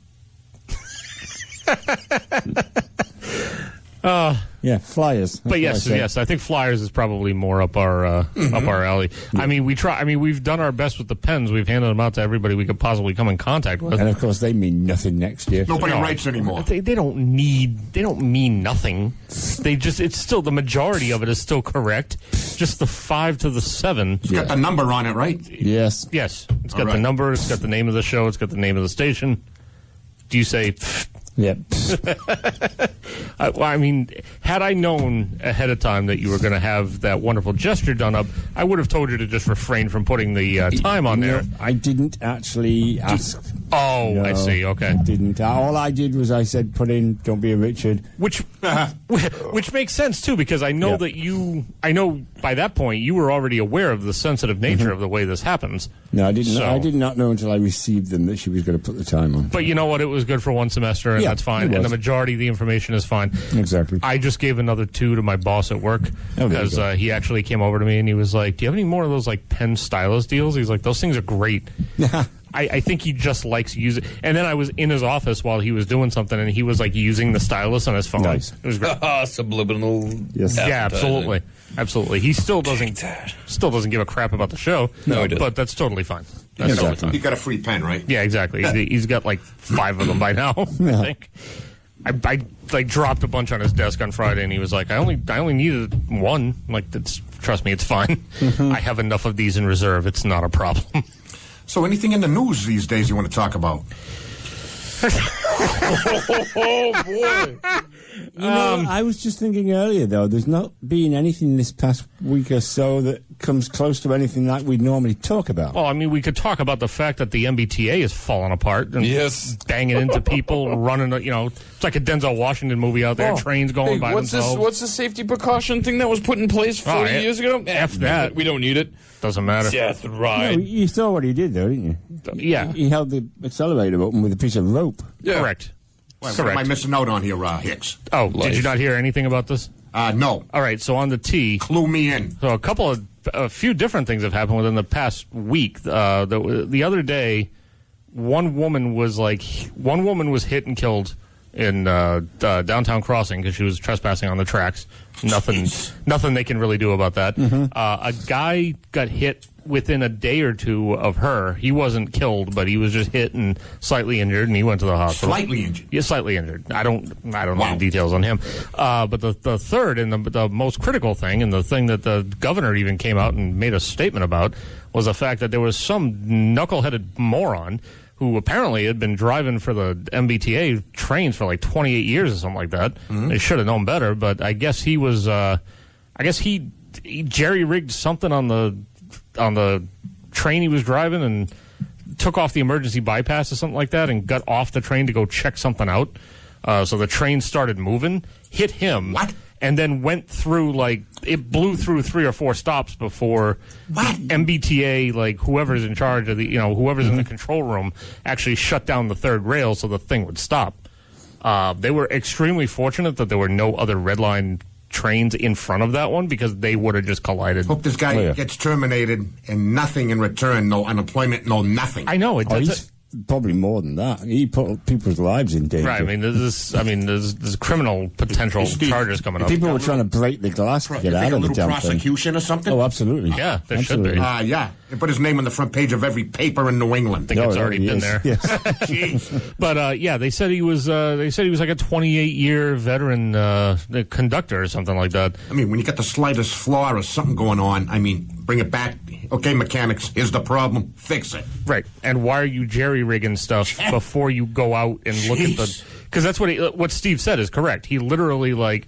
Yeah, flyers. That's But what yes, I said. yes, I think flyers is probably more up our alley. I mean, we've done our best with the pens. We've handed them out to everybody we could possibly come in contact with. And of course, they mean nothing next year. Nobody No. writes anymore. They don't mean nothing. It's still the majority of it is still correct. Just the 5 to the 7. It's got the number on it, right? Yes. Yes, it's got All the right. number. It's got the name of the show. It's got the name of the station. Do you say? Yep. I mean, had I known ahead of time that you were going to have that wonderful gesture done up, I would have told you to just refrain from putting the time on there. No, I didn't actually ask. Oh, No, I see. Okay. I didn't. All I did was I said, put in, don't be a Richard. Which makes sense too, because I know Yeah. that I know by that point you were already aware of the sensitive nature of the way this happens. No, I didn't. So- I did not know until I received them that she was going to put the time on. But you know what? It was good for one semester, and Yeah, that's fine. it And the was. majority of the information is fine. Exactly. I just gave another 2 to my boss at work Oh, there you because go. he actually came over to me and he was like, "Do you have any more of those like pen stylus deals?" He's like, "Those things are great." I think he just likes using. And then I was in his office while he was doing something, and he was like using the stylus on his phone. Nice. It was great. Subliminal. Yes. Yeah, absolutely. He still doesn't give a crap about the show. No, he doesn't. But that's totally fine. That's Exactly. totally fine. You got a free pen, right? Yeah, exactly. He's got like 5 of them by now. I think. I like dropped a bunch on his desk on Friday, and he was like, "I only needed one." Like, trust me, it's fine. I have enough of these in reserve. It's not a problem. So, anything in the news these days you want to talk about? Oh, boy. You know, I was just thinking earlier, though, there's not been anything this past week or so that comes close to anything like we'd normally talk about. Well, I mean, we could talk about the fact that the MBTA is falling apart and Yes. banging into people, running. It's like a Denzel Washington movie out there. Trains going by themselves. What's the safety precaution thing that was put in place 40 years ago? F that. We don't need it. Doesn't matter. Yes, No, right. you saw what he did, though, didn't you? Yeah. He held the accelerator open with a piece of rope. Yeah. Correct. What am I missing out on here, Hicks? Oh, did you not hear anything about this? No. All right, so on the T. Clue me in. So a few different things have happened within the past week. The other day, one woman was hit and killed in downtown Crossing because she was trespassing on the tracks. Nothing they can really do about that. A guy got hit within a day or two of her. He wasn't killed, but he was just hit and slightly injured, and he went to the hospital. Slightly injured? Yeah, slightly injured. I don't know the details on him. But the third and the most critical thing, and the thing that the governor even came out and made a statement about, was the fact that there was some knuckleheaded moron who apparently had been driving for the MBTA trains for like 28 years or something like that. They should have known better, but I guess he was, he jerry-rigged something on the train he was driving and took off the emergency bypass or something like that and got off the train to go check something out. So the train started moving, hit him. What? And then went through, it blew through 3 or 4 stops before the MBTA, whoever's in charge of whoever's in the control room actually shut down the third rail so the thing would stop. They were extremely fortunate that there were no other red line trains in front of that one because they would have just collided. Hope this guy gets terminated and nothing in return. No unemployment, no nothing. I know. He's probably more than that. He put people's lives in danger. Right. There's criminal potential charges coming up. People were trying to break the glass to get out of the little damn thing. prosecution or something? Oh, absolutely. Yeah, there Absolutely. should be. Yeah. They put his name on the front page of every paper in New England. I think it's already been there. Yes. Jeez. But they said he was like a 28-year veteran conductor or something like that. I mean, when you get the slightest flaw or something going on, bring it back. Okay, mechanics, here's the problem. Fix it. Right. And why are you jerry-rigging stuff before you go out and look at the... Because that's what Steve said is correct. He literally,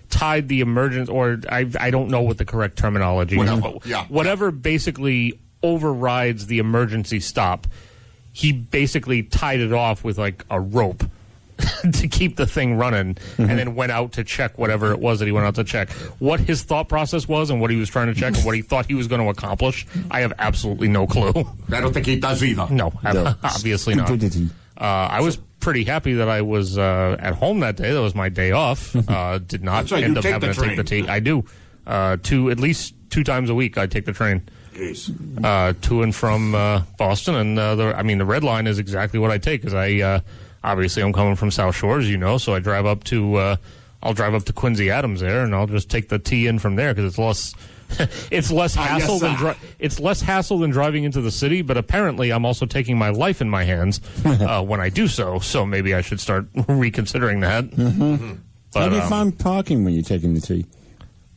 tied the emergency... Or I don't know what the correct terminology is. But whatever basically overrides the emergency stop, he basically tied it off with, a rope to keep the thing running, and then went out to check whatever it was that he went out to check. What his thought process was and what he was trying to check and what he thought he was going to accomplish, I have absolutely no clue. I don't think he does either. No, obviously not. I was pretty happy that I was at home that day. That was my day off. Did not end up having to take the T. I do. At least 2 times a week I take the train. To and from Boston. And the red line is exactly what I take because obviously, I'm coming from South Shore, as you know, so I drive up to I'll drive up to Quincy Adams there, and I'll just take the T in from there because it's less hassle it's less hassle than driving into the city. But apparently, I'm also taking my life in my hands when I do so. So maybe I should start reconsidering that. But, how do you find parking when you're taking the T?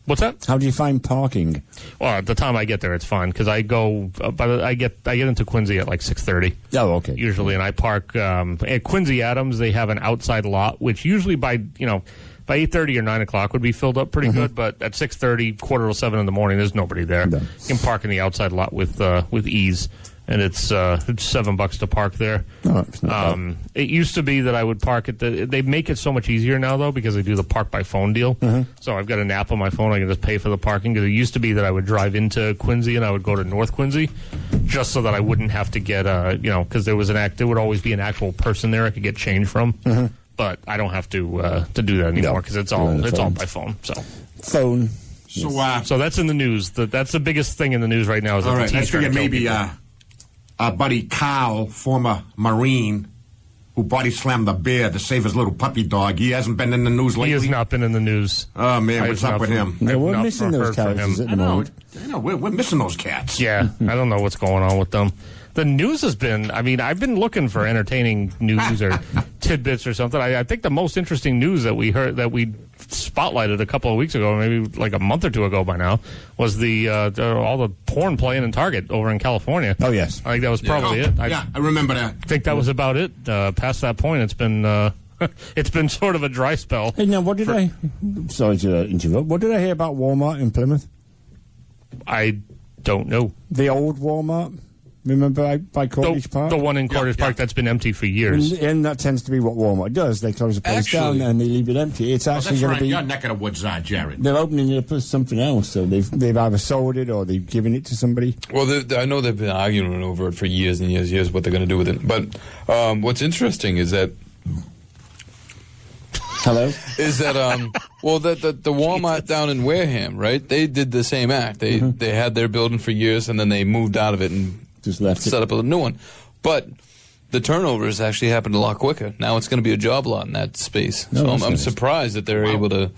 What's that? How do you find parking? Well, at the time I get there, it's fine because I go. I get into Quincy at 6:30. Oh, okay. Usually, and I park at Quincy Adams. They have an outside lot, which usually by 8:30 or 9 o'clock would be filled up pretty good. But at 6:30, 6:45 in the morning, there's nobody there. No. You can park in the outside lot with ease. And it's $7 to park there. Oh, it's not bad. It used to be that I would park at they make it so much easier now, though, because they do the park by phone deal. So I've got an app on my phone. I can just pay for the parking. Because it used to be that I would drive into Quincy and I would go to North Quincy just so that I wouldn't have to get, because there would always be an actual person there I could get change from. But I don't have to do that anymore because it's all by phone. So phone. So that's in the news. That's the biggest thing in the news right now. Is all that right, the let's figure maybe our buddy Carl, former Marine, who body slammed the bear to save his little puppy dog. He hasn't been in the news lately. He has not been in the news. Oh, man, what's up with him? No, we're not missing those heard from characters him. at the moment. I know, we're missing those cats. Yeah, I don't know what's going on with them. The news has been, I mean, I've been looking for entertaining news or tidbits or something. I think the most interesting news that we heard, that we spotlighted a couple of weeks ago, maybe like a month or two ago by now, was all the porn playing in Target over in California. Oh, yes. I think that was probably it. I remember that. I think that was about it. Past that point, it's been it's been sort of a dry spell. Hey, now, what did I... Sorry to interrupt. What did I hear about Walmart in Plymouth? I don't know. The old Walmart? Remember by Courtney's Park? The one in Carter's Park that's been empty for years. And that tends to be what Walmart does. They close the place down and they leave it empty. It's actually That's going right. to be... Your neck of the woods, Jared. They're opening it up as something else. So they've either sold it or they've given it to somebody. Well, I know they've been arguing over it for years and years and years what they're going to do with it. But what's interesting is that... Hello? Is that the Walmart down in Wareham, right? They did the same act. They had their building for years and then they moved out of it and Just left set up a new one. But the turnover has actually happened a lot quicker. Now it's going to be a job lot in that space. No, So that's I'm nice. surprised that they're able to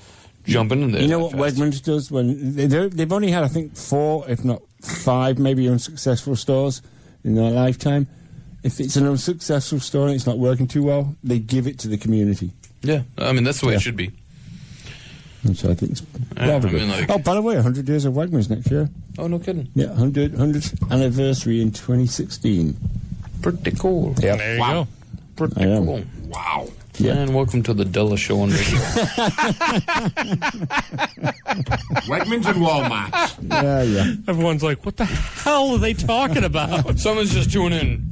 jump in there. You know that what fast. Wegmans does? When they've only had, I think, 4, if not 5, maybe unsuccessful stores in their lifetime. If it's an unsuccessful store and it's not working too well, they give it to the community. Yeah, I mean, that's the way it should be. Which I think is Yeah, rather I good. mean, like- Oh, by the way, 100 years of Wegmans next year. Oh, no kidding. Yeah, 100th anniversary in 2016. Pretty cool. Yeah. There you Wow. go. Pretty I am. cool. Wow. Yeah. And welcome to the Della Show on radio. Wegmans and Walmarts. Yeah. Everyone's like, what the hell are they talking about? Someone's just tuning in.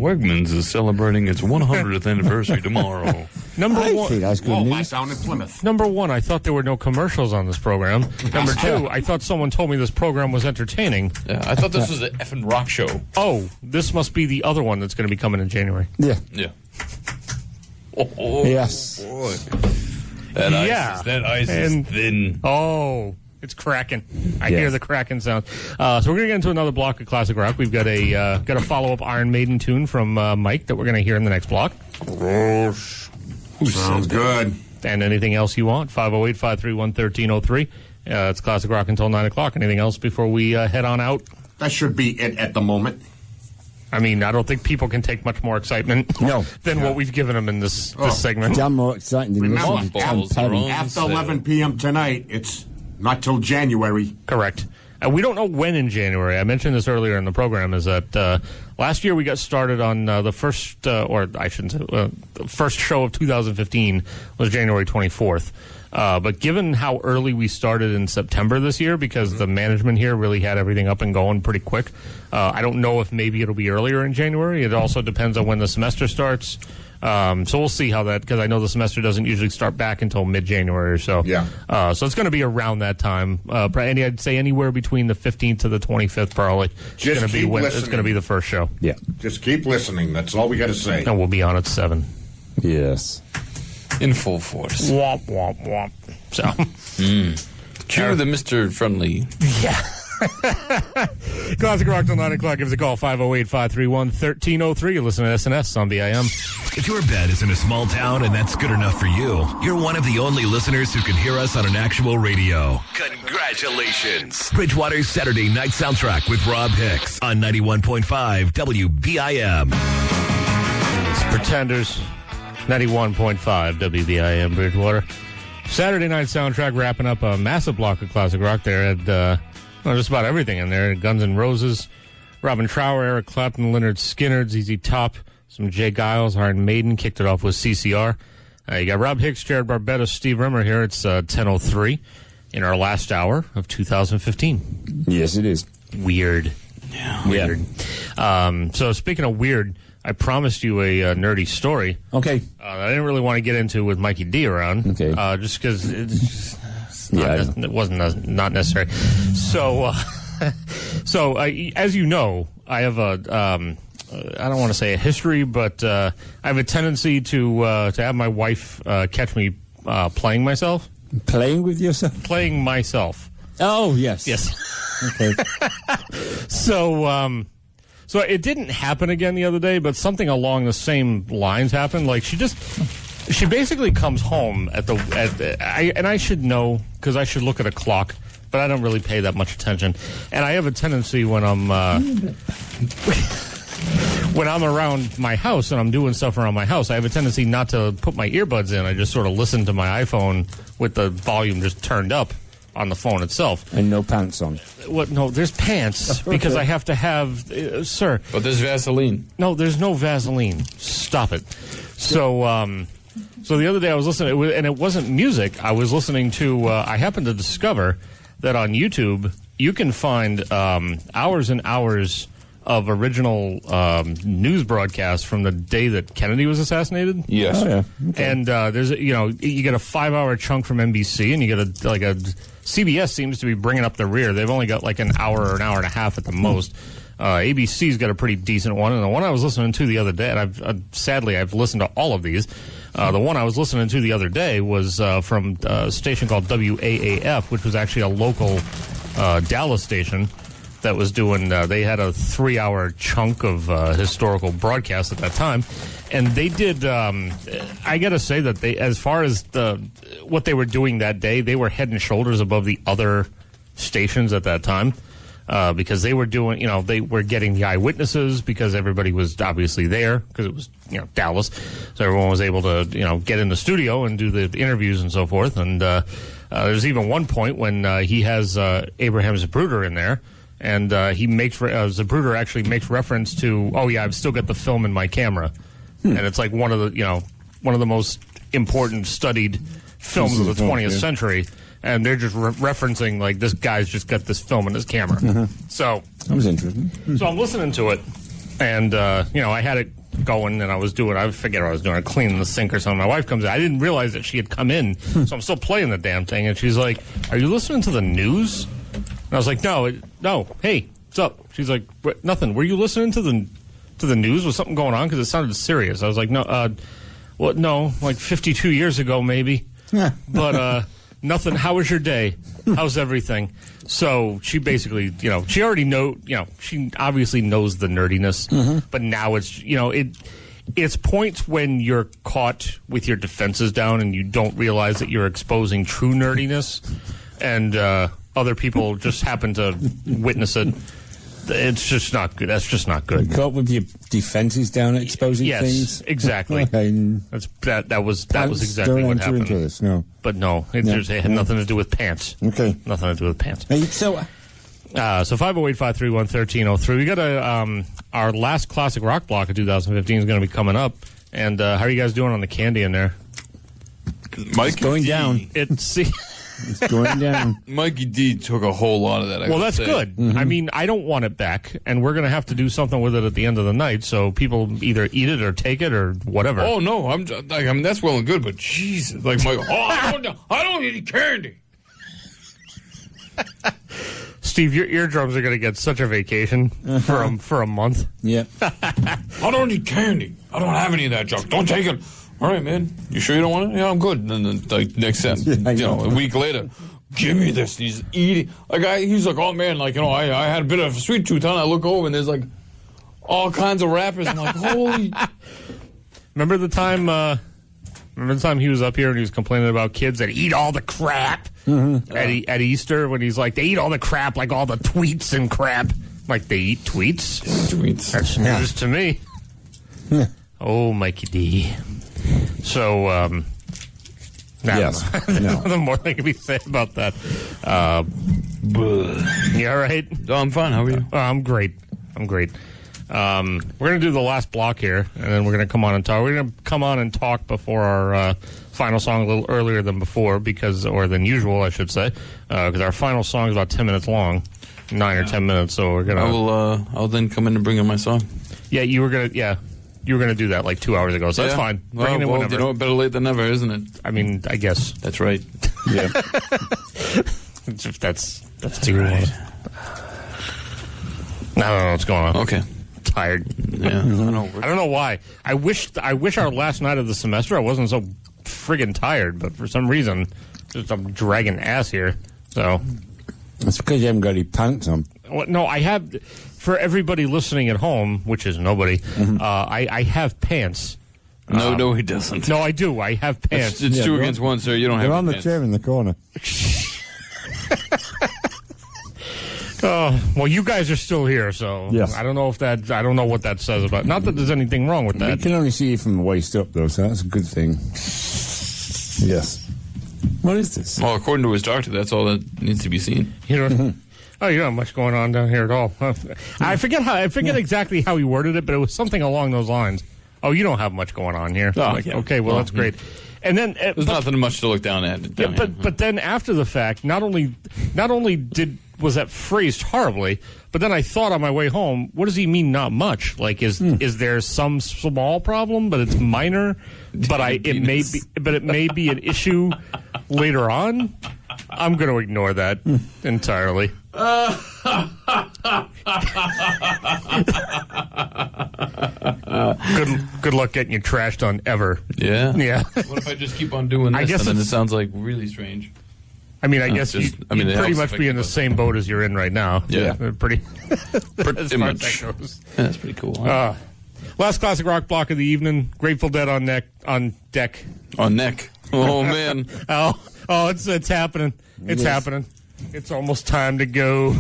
Wegmans is celebrating its 100th anniversary tomorrow. Number I one. think that's good Walmart news. down in Plymouth. Number one, I thought there were no commercials on this program. Number two, I thought someone told me this program was entertaining. Yeah, I thought this was an effing rock show. Oh, this must be the other one that's going to be coming in January. Yeah. Yeah. Oh, Yes. boy. That ice And- is thin. Oh, it's cracking. I Yes. hear the cracking sound. So we're going to get into another block of classic rock. We've got a follow-up Iron Maiden tune from Mike that we're going to hear in the next block. Sounds good. And anything else you want, 508-531-1303. It's classic rock until 9 o'clock. Anything else before we head on out? That should be it at the moment. I mean, I don't think people can take much more excitement No. than what we've given them in this Oh. segment. Damn more exciting than Remember, listening to balls Tom are Petty. on. After 11 p.m. tonight, it's not till January. Correct. We don't know when in January. I mentioned this earlier in the program, is that last year we got started on the first, or I shouldn't say, the first show of 2015 was January 24th. But given how early we started in September this year, because the management here really had everything up and going pretty quick, I don't know if maybe it'll be earlier in January. It also depends on when the semester starts. So we'll see how that, because I know the semester doesn't usually start back until mid-January or so. Yeah. So it's going to be around that time. And I'd say anywhere between the 15th to the 25th, probably. Just It's keep it's listening. going to be the first show. Yeah. Just keep listening. That's all we got to say. And we'll be on at 7. Yes. In full force. Womp, womp, womp. So, Cue the Mr. Friendly. yeah. Classic Rock till 9 o'clock. Give us a call, 508-531-1303. You listen to SNS on BIM. If your bed is in a small town and that's good enough for you, you're one of the only listeners who can hear us on an actual radio. Congratulations. Bridgewater's Saturday night soundtrack with Rob Hicks on 91.5 WBIM. It's Pretenders, 91.5 WBIM Bridgewater. Saturday night soundtrack, wrapping up a massive block of classic rock there. Had just about everything in there. Guns N' Roses, Robin Trower, Eric Clapton, Leonard Skinner, ZZ Top, some Jay Giles, Iron Maiden. Kicked it off with CCR. You got Rob Hicks, Jared Barbetta, Steve Rimmer here. It's 10:03 in our last hour of 2015. Yes, it is. Weird. Yeah. Weird. So speaking of weird, I promised you a nerdy story. Okay. I didn't really want to get into with Mikey D around. Okay. Just because it wasn't not necessary. So, as you know, I have a I don't want to say a history, but I have a tendency to have my wife catch me playing myself. Playing with yourself? Playing myself. Oh, yes. Yes. Okay. So So it didn't happen again the other day, but something along the same lines happened. Like she basically comes home and I should know because I should look at a clock, but I don't really pay that much attention. And I have a tendency when I'm when I'm around my house and I'm doing stuff around my house, I have a tendency not to put my earbuds in. I just sort of listen to my iPhone with the volume just turned up on the phone itself. And no pants on. What? No, there's pants because I have to have, sir. But there's Vaseline. No, there's no Vaseline. Stop it. So, so the other day I was listening, and it wasn't music. I was listening to. I happened to discover that on YouTube you can find hours and hours of original news broadcasts from the day that Kennedy was assassinated. Yes. Oh, yeah. Okay. And there's you get a 5-hour chunk from NBC, and you get a CBS seems to be bringing up the rear. They've only got like an hour or an hour and a half at the most. ABC's got a pretty decent one, and the one I was listening to the other day, and I've listened to all of these. The one I was listening to the other day was from a station called WAAF, which was actually a local Dallas station that was doing, they had a 3-hour chunk of historical broadcast at that time. And they did, I got to say that they, as far as what they were doing that day, they were head and shoulders above the other stations at that time. Because they were doing, they were getting the eyewitnesses because everybody was obviously there because it was, Dallas. So everyone was able to, get in the studio and do the interviews and so forth. And there's even one point when he has Abraham Zapruder in there. And he makes Zapruder actually makes reference to, oh yeah, I've still got the film in my camera, and it's like one of the most important studied films of the 20th century, and they're just referencing like this guy's just got this film in his camera. So that was interesting. So I'm listening to it, and I had it going, and I forget what I was doing, cleaning the sink or something. My wife comes in. I didn't realize that she had come in, so I'm still playing the damn thing, and she's like, "Are you listening to the news?" And I was like, no, hey, what's up? She's like, nothing. Were you listening to the news? Was something going on? Because it sounded serious. I was like, no, no, like 52 years ago, maybe. But nothing. How was your day? How's everything? So she basically, she already she obviously knows the nerdiness, but now it's, it's points when you're caught with your defenses down and you don't realize that you're exposing true nerdiness, and other people just happen to witness it. It's just not good. That's just not good. Caught with your defenses down, exposing things. Yes, exactly. That was exactly what happened. Into this, no. But no, it had nothing to do with pants. Okay, nothing to do with pants. Hey, so 508-531-1303. We got our last classic rock block of 2015 is going to be coming up. And how are you guys doing on the candy in there? Mike going down. It's going down. Mikey D took a whole lot of that. Well, that's good. I mean, I don't want it back, and we're going to have to do something with it at the end of the night, so people either eat it or take it or whatever. Oh, no. I mean, that's well and good, but Jesus. Like, Mike, I don't eat candy. Steve, your eardrums are going to get such a vacation for a month. Yeah. I don't eat candy. I don't have any of that junk. Don't take it. All right, man. You sure you don't want it? Yeah, I'm good. And then, like, next sentence, a week later, give me this. He's eating. He's like, oh, man, I had a bit of a sweet tooth, huh? And I look over, and there's, like, all kinds of wrappers. I'm like, holy. Remember the time he was up here and he was complaining about kids that eat all the crap at Easter when he's like, they eat all the crap, like all the tweets and crap. Like, they eat tweets? Tweets. That's news to me. Oh, Mikey D. So, yes. Nothing more that can be said about that. You all right? Oh, I'm fine. How are you? I'm great. We're going to do the last block here, and then we're going to come on and talk. We're going to come on and talk before our final song a little earlier than before, or than usual, I should say, because our final song is about 10 minutes long, 9 or 10 minutes. So we're going to. I'll then come in and bring in my song. Yeah, you were going to do that like 2 hours ago, so that's fine. Bring it in whenever. Better late than never, isn't it? I mean, I guess that's right. Yeah, that's too right. I don't know what's going on. Okay. Tired. Yeah. I don't know why. I wish our last night of the semester I wasn't so friggin' tired, but for some reason I'm dragging ass here. So That's because you haven't got any pants on. Well, no, I have. For everybody listening at home, which is nobody, I have pants. No, he doesn't. No, I do. I have pants. It's 2 against 1, sir. You don't have They're on the pants. chair in the corner. Well, you guys are still here, so Yes. I don't know if that. I don't know what that says about. Not that there's anything wrong with We that. can only see you from the waist up, though, so that's a good thing. Yes. What is this? Well, according to his doctor, that's all that needs to be seen. You know. Oh, you don't have much going on down here at all. I forget exactly how he worded it, but it was something along those lines. Oh, you don't have much going on here. Oh, Like, yeah. okay, well, that's great. And then There's nothing much to look down at. down here. but then after the fact, not only was that phrased horribly, but then I thought on my way home, what does he mean? Not much. Like, is there some small problem, but it's minor? But it may be an issue later on. I'm going to ignore that entirely. Good luck getting you trashed on ever. Yeah? Yeah. What if I just keep on doing this, I guess and then it it's- sounds like really strange? I mean, I guess just- you'd I mean, it pretty helps much if I be in keep the on- same boat as you're in right now. Yeah. Pretty as Pretty far as much. that goes. Yeah, that's pretty cool. Last classic rock block of the evening. Grateful Dead on deck. On neck. Oh, man. Oh, it's happening. It's happening. It's almost time to go.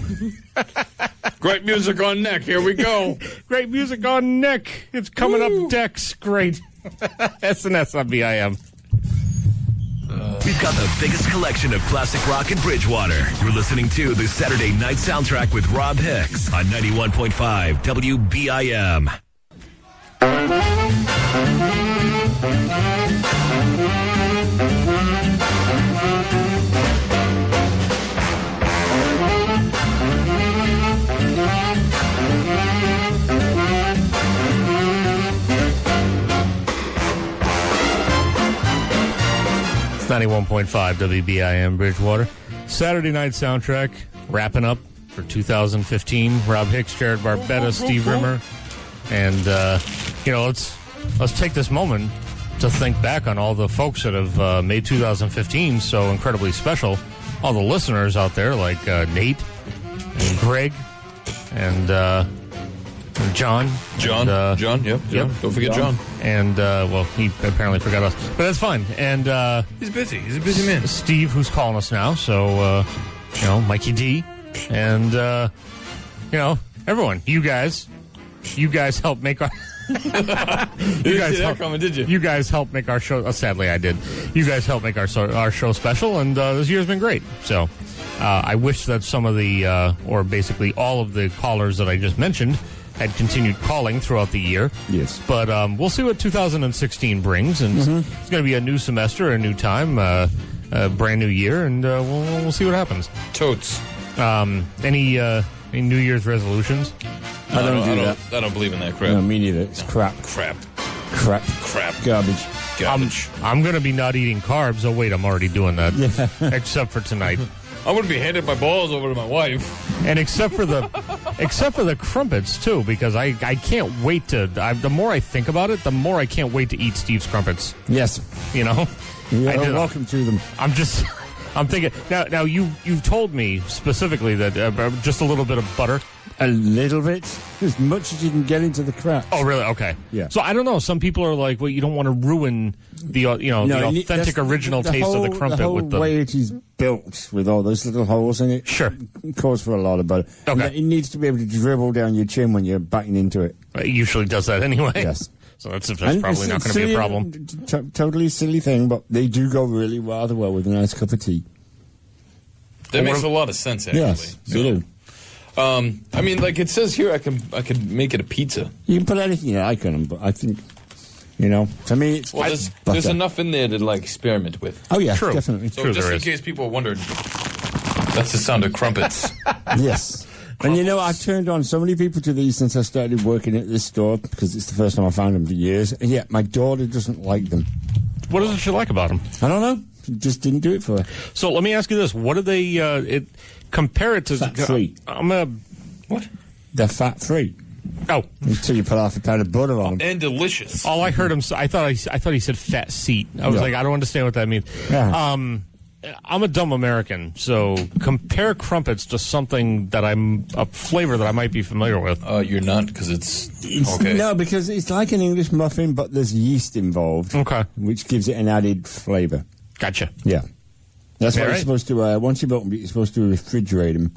Great music on neck. Here we go. Great music on neck. It's coming up decks. Great. SNS on BIM. We've got the biggest collection of classic rock in Bridgewater. You're listening to the Saturday Night Soundtrack with Rob Hicks on 91.5 WBIM. It's 91.5 WBIM Bridgewater. Saturday Night Soundtrack wrapping up for 2015. Rob Hicks, Jared Barbetta, Steve Rimmer. And, let's take this moment to think back on all the folks that have made 2015 so incredibly special. All the listeners out there like Nate and Greg and John. John. And, John, yep. Yep. Don't forget John. And, he apparently forgot us. But that's fine. And He's busy. He's a busy man. Steve, who's calling us now. So, Mikey D. And, everyone. You guys help make our... You didn't see that coming, did you? You guys helped make our show. Sadly, I did. You guys helped make our show special, and this year's been great. So, I wish that some of the, or basically all of the callers that I just mentioned, had continued calling throughout the year. Yes. But we'll see what 2016 brings, and it's going to be a new semester, a new time, a brand new year, and we'll see what happens. Totes. Any New Year's resolutions? I don't do that. I don't believe in that crap. No, me neither. It's crap. Crap. Garbage. I'm going to be not eating carbs. Oh, wait, I'm already doing that. Yeah. Except for tonight. I'm going to be handing my balls over to my wife. And except for the crumpets, too, because I can't wait to... the more I think about it, the more I can't wait to eat Steve's crumpets. Yes. You know? You're welcome to them. I'm thinking... Now you've told me specifically that just a little bit of butter... A little bit, as much as you can get into the crap. Oh, really? Okay. Yeah. So I don't know. Some people are like, well, you don't want to ruin the the authentic original taste of the crumpet the whole with the way it is built with all those little holes in it. Sure. Calls for a lot of butter. Okay. And it needs to be able to dribble down your chin when you're biting into it. It usually does that anyway. Yes. So that's And probably not going to be a problem. Totally silly thing, but they do go really rather well with a nice cup of tea. That makes a lot of sense, actually. Yes, they do. I mean, like it says here, I could make it a pizza. You can put anything you like on them, but I think, to me, it's Well, there's enough in there to like experiment with. Oh yeah, True. definitely. So True, just there in is. case people wondered, that's the sound of crumpets. Yes. And I've turned on so many people to these since I started working at this store because it's the first time I found them for years. And yet my daughter doesn't like them. What doesn't she like about them? I don't know. She just didn't do it for her. So let me ask you this: what do they compare it to? Fat-free. What? They're fat free Oh, until you put half a pound of butter on them. And delicious. all I heard him say, I thought he said fat seat. I was Yeah. like, I don't understand what that means. Yeah. I'm a dumb American, so compare crumpets to something that a flavor that I might be familiar with. You're not, because it's okay. No, because it's like an English muffin, but there's yeast involved. Okay. Which gives it an added flavor. Gotcha. Yeah. That's Yeah, what right. you're supposed to, once you've opened it, you're supposed to refrigerate them.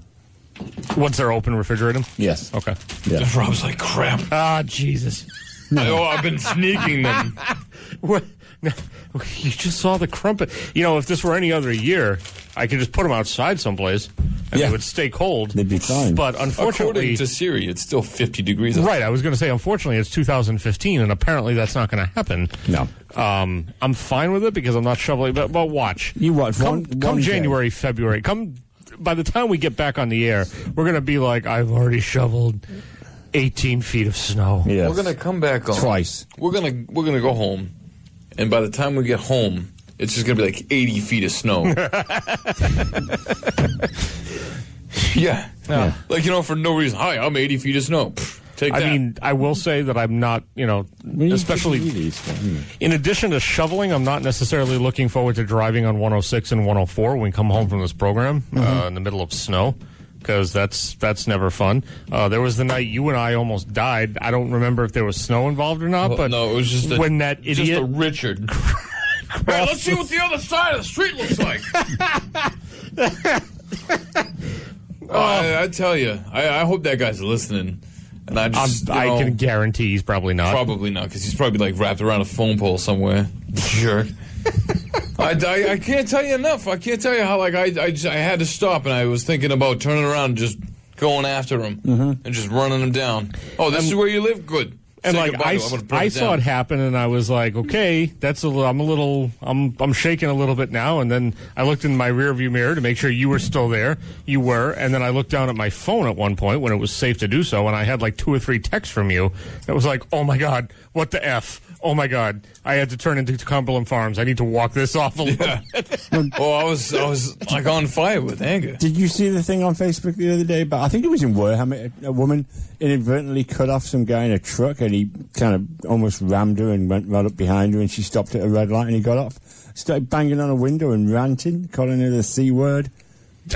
Once they're open, refrigerate them? Yes. Okay. Yeah. Rob's like, crap. Ah, Jesus. Oh, I've been sneaking them. What? No, you just saw the crumpet. You know, if this were any other year, I could just put them outside someplace and Yeah. they would stay cold. They'd be fine. But unfortunately, According to Siri, it's still 50 degrees. right, I was going to say, unfortunately, it's 2015, and apparently that's not going to happen. No. I'm fine with it because I'm not shoveling, but watch. You watch Come one January, February, by the time we get back on the air, we're going to be like, I've already shoveled 18 feet of snow. Yes. We're gonna come back on Twice. We're gonna go home, and by the time we get home, it's just gonna be like 80 feet of snow. Yeah. Like, for no reason. Hi, I'm 80 feet of snow. Pfft, take that. I mean, I will say that I'm not, especially in addition to shoveling, I'm not necessarily looking forward to driving on 106 and 104 when we come home from this program in the middle of snow. Because that's never fun. There was the night you and I almost died. I don't remember if there was snow involved or not, but no, it was just when that idiot just a Richard. Hey, let's see what the other side of the street looks like. I tell you, I hope that guy's listening. And I can guarantee he's probably not. Probably not, because he's probably like wrapped around a phone pole somewhere. Jerk. I can't tell you enough. I can't tell you how I had to stop, and I was thinking about turning around and just going after him and just running him down. Oh, this is where you live? Good. And Say like goodbye. I saw it happen, and I was like, okay, I'm shaking a little bit now. And then I looked in my rearview mirror to make sure you were still there. You were, and then I looked down at my phone at one point when it was safe to do so, and I had like 2 or 3 texts from you. It was like, oh my God, what the F? Oh my God, I had to turn into Cumberland Farms. I need to walk this off a little bit. Oh, I was like on fire with anger. Did you see the thing on Facebook the other day about, I think it was in Wareham, a woman inadvertently cut off some guy in a truck, and he kind of almost rammed her and went right up behind her, and she stopped at a red light and he got off. Started banging on a window and ranting, calling her the C word.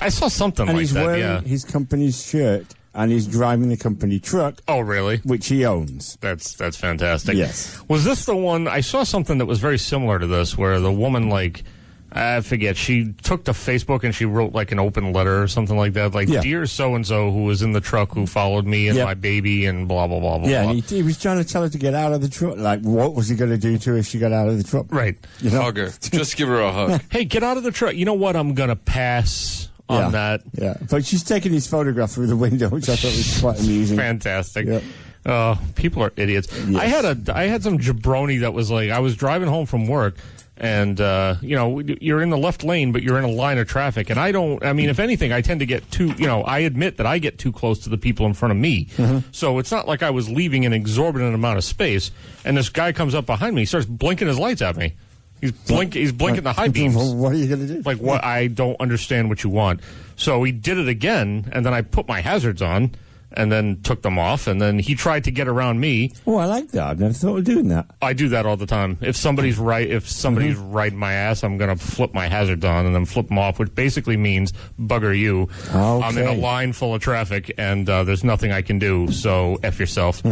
I saw something And like he's that, wearing yeah. his company's shirt, and he's driving the company truck, Oh, really? which he owns. That's fantastic. Yes. Was this the one? I saw something that was very similar to this, where the woman, like, I forget, she took to Facebook and she wrote like an open letter or something like that, like, Yeah. dear so-and-so who was in the truck who followed me and Yep. my baby and blah, blah, blah, blah, Yeah, blah. and he was trying to tell her to get out of the truck. Like, what was he going to do to her if she got out of the truck? Right. You know? Hug her. Just give her a hug. Hey, get out of the truck. You know what? I'm going to pass on that. Yeah, but she's taking his photograph through the window, which I thought was quite amusing. Fantastic. Yep. People are idiots. Yes. I had some jabroni that was like, I was driving home from work, and you're in the left lane, but you're in a line of traffic. And if anything, I tend to get too, I admit that I get too close to the people in front of me. So it's not like I was leaving an exorbitant amount of space. And this guy comes up behind me, he starts blinking his lights at me. He's blinking the high beams. What are you going to do? Like, what? I don't understand what you want. So he did it again, and then I put my hazards on, and then took them off, and then he tried to get around me. Oh, I like that. I've never thought of doing that. I do that all the time. If somebody's riding my ass, I'm going to flip my hazards on and then flip them off, which basically means bugger you. Okay. I'm in a line full of traffic, and there's nothing I can do, so F yourself.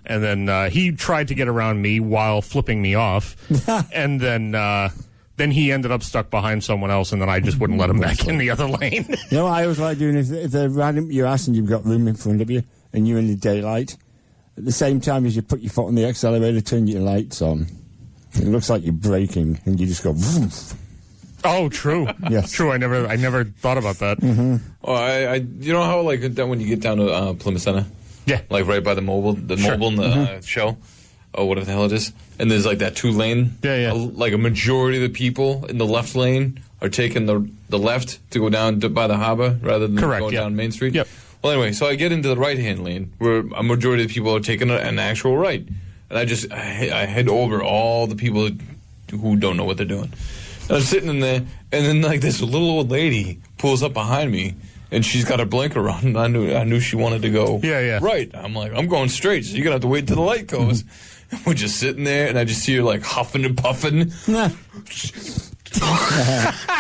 And then he tried to get around me while flipping me off, and then he ended up stuck behind someone else, and then I just wouldn't let him back in the other lane. You know what I always like doing? If they're riding up your ass and you've got room in front of you and you're in the daylight, at the same time as you put your foot on the accelerator, turn your lights on. It looks like you're braking, and you just go, woof. Oh, true. Yes. True. I never thought about that. Oh, you know how like when you get down to Plymouth Center? Yeah. Like right by the mobile and the show, or whatever the hell it is. And there's like that 2 lane. Yeah. Like a majority of the people in the left lane are taking the left to go down by the harbor rather than Correct, going yeah. down Main Street. Yep. Well, anyway, so I get into the right-hand lane where a majority of the people are taking an actual right. And I head over all the people who don't know what they're doing. And I'm sitting in there, and then like this little old lady pulls up behind me, and she's got her blinker on, and I knew she wanted to go right. I'm like, I'm going straight, so you're going to have to wait till the light goes. And we're just sitting there, and I just see her like huffing and puffing.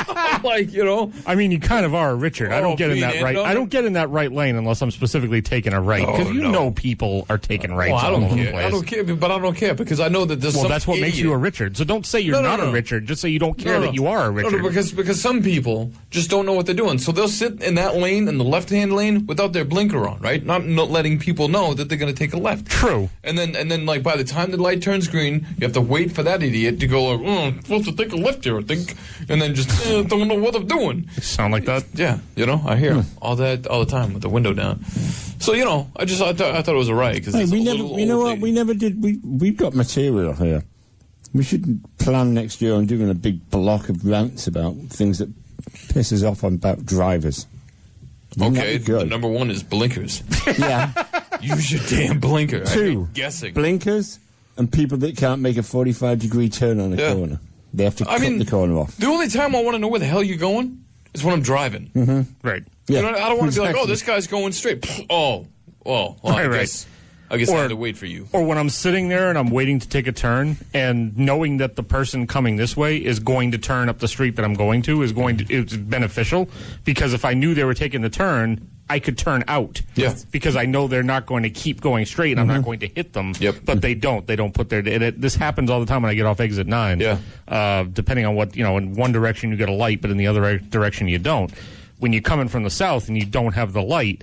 I'm like, you know. I mean, you kind of are, Richard. I don't get in being that right. no, I don't get in that right lane unless I'm specifically taking a right, because you know people are taking rights. Well, I all don't over the care. place. I don't care, but I don't care because I know that there's some that's what makes you a idiot. Richard. So don't say you're not a Richard. Just say you don't care that you are a Richard. No, because some people just don't know what they're doing. So they'll sit in that lane, in the left-hand lane, without their blinker on, right? Not letting people know that they're going to take a left. True. And then, like, by the time the light turns green, you have to wait for that idiot to go, like, I'm supposed to take a left here, I think. And then just, don't know what I'm doing. Sound like that? Yeah, I hear all the time with the window down. So, I thought it was a right. Cause Hey, we never did. We've got material here. We should plan next year on doing a big block of rants about things that piss us off about drivers. Wouldn't Okay, that be good? the number one is blinkers. Yeah. Use your damn blinker. Two, I'm guessing. blinkers and people that can't make a 45-degree turn on a corner. They have to cut the corner off. The only time I want to know where the hell you're going is when I'm driving. Mm-hmm. Right. Yeah, I don't want to be like, this guy's going straight. I guess I have to wait for you. Or when I'm sitting there and I'm waiting to take a turn, and knowing that the person coming this way is going to turn up the street that I'm going to it's beneficial, because if I knew they were taking the turn, I could turn out. Yeah. Because I know they're not going to keep going straight, and I'm not going to hit them. Yep. But they don't. They don't put their... this happens all the time when I get off exit 9. Yeah. Depending on what, in one direction you get a light, but in the other direction you don't. When you're coming from the south and you don't have the light,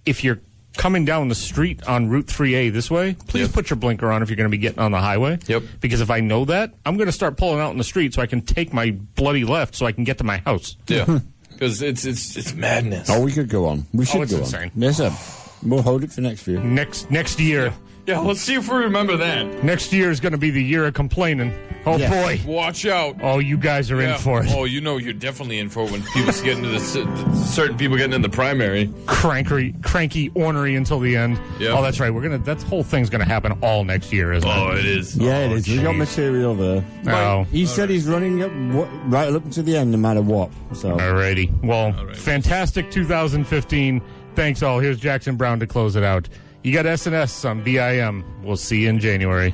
if you're coming down the street on Route 3A this way, please put your blinker on if you're going to be getting on the highway. Yep. Because if I know that, I'm going to start pulling out in the street so I can take my bloody left so I can get to my house. Yeah. Because it's madness. Oh, we could go on. We should it's go insane. on. Yes, sir. We'll hold it for next year. Next year. Yeah, let's see if we remember that. Next year is going to be the year of complaining. Oh, Yeah. boy. Watch out. Oh, you guys are in for it. Oh, you're definitely in for it when people get into certain people getting in the primary. Cranky, ornery until the end. Yep. Oh, that's right. That whole thing's going to happen all next year, isn't it? Oh, it is. Yeah, it is. We got material there. Oh. He said he's running up right up to the end, no matter what. So. Alrighty. Well, fantastic 2015. Thanks all. Here's Jackson Brown to close it out. You got SNS on BIM. We'll see you in January.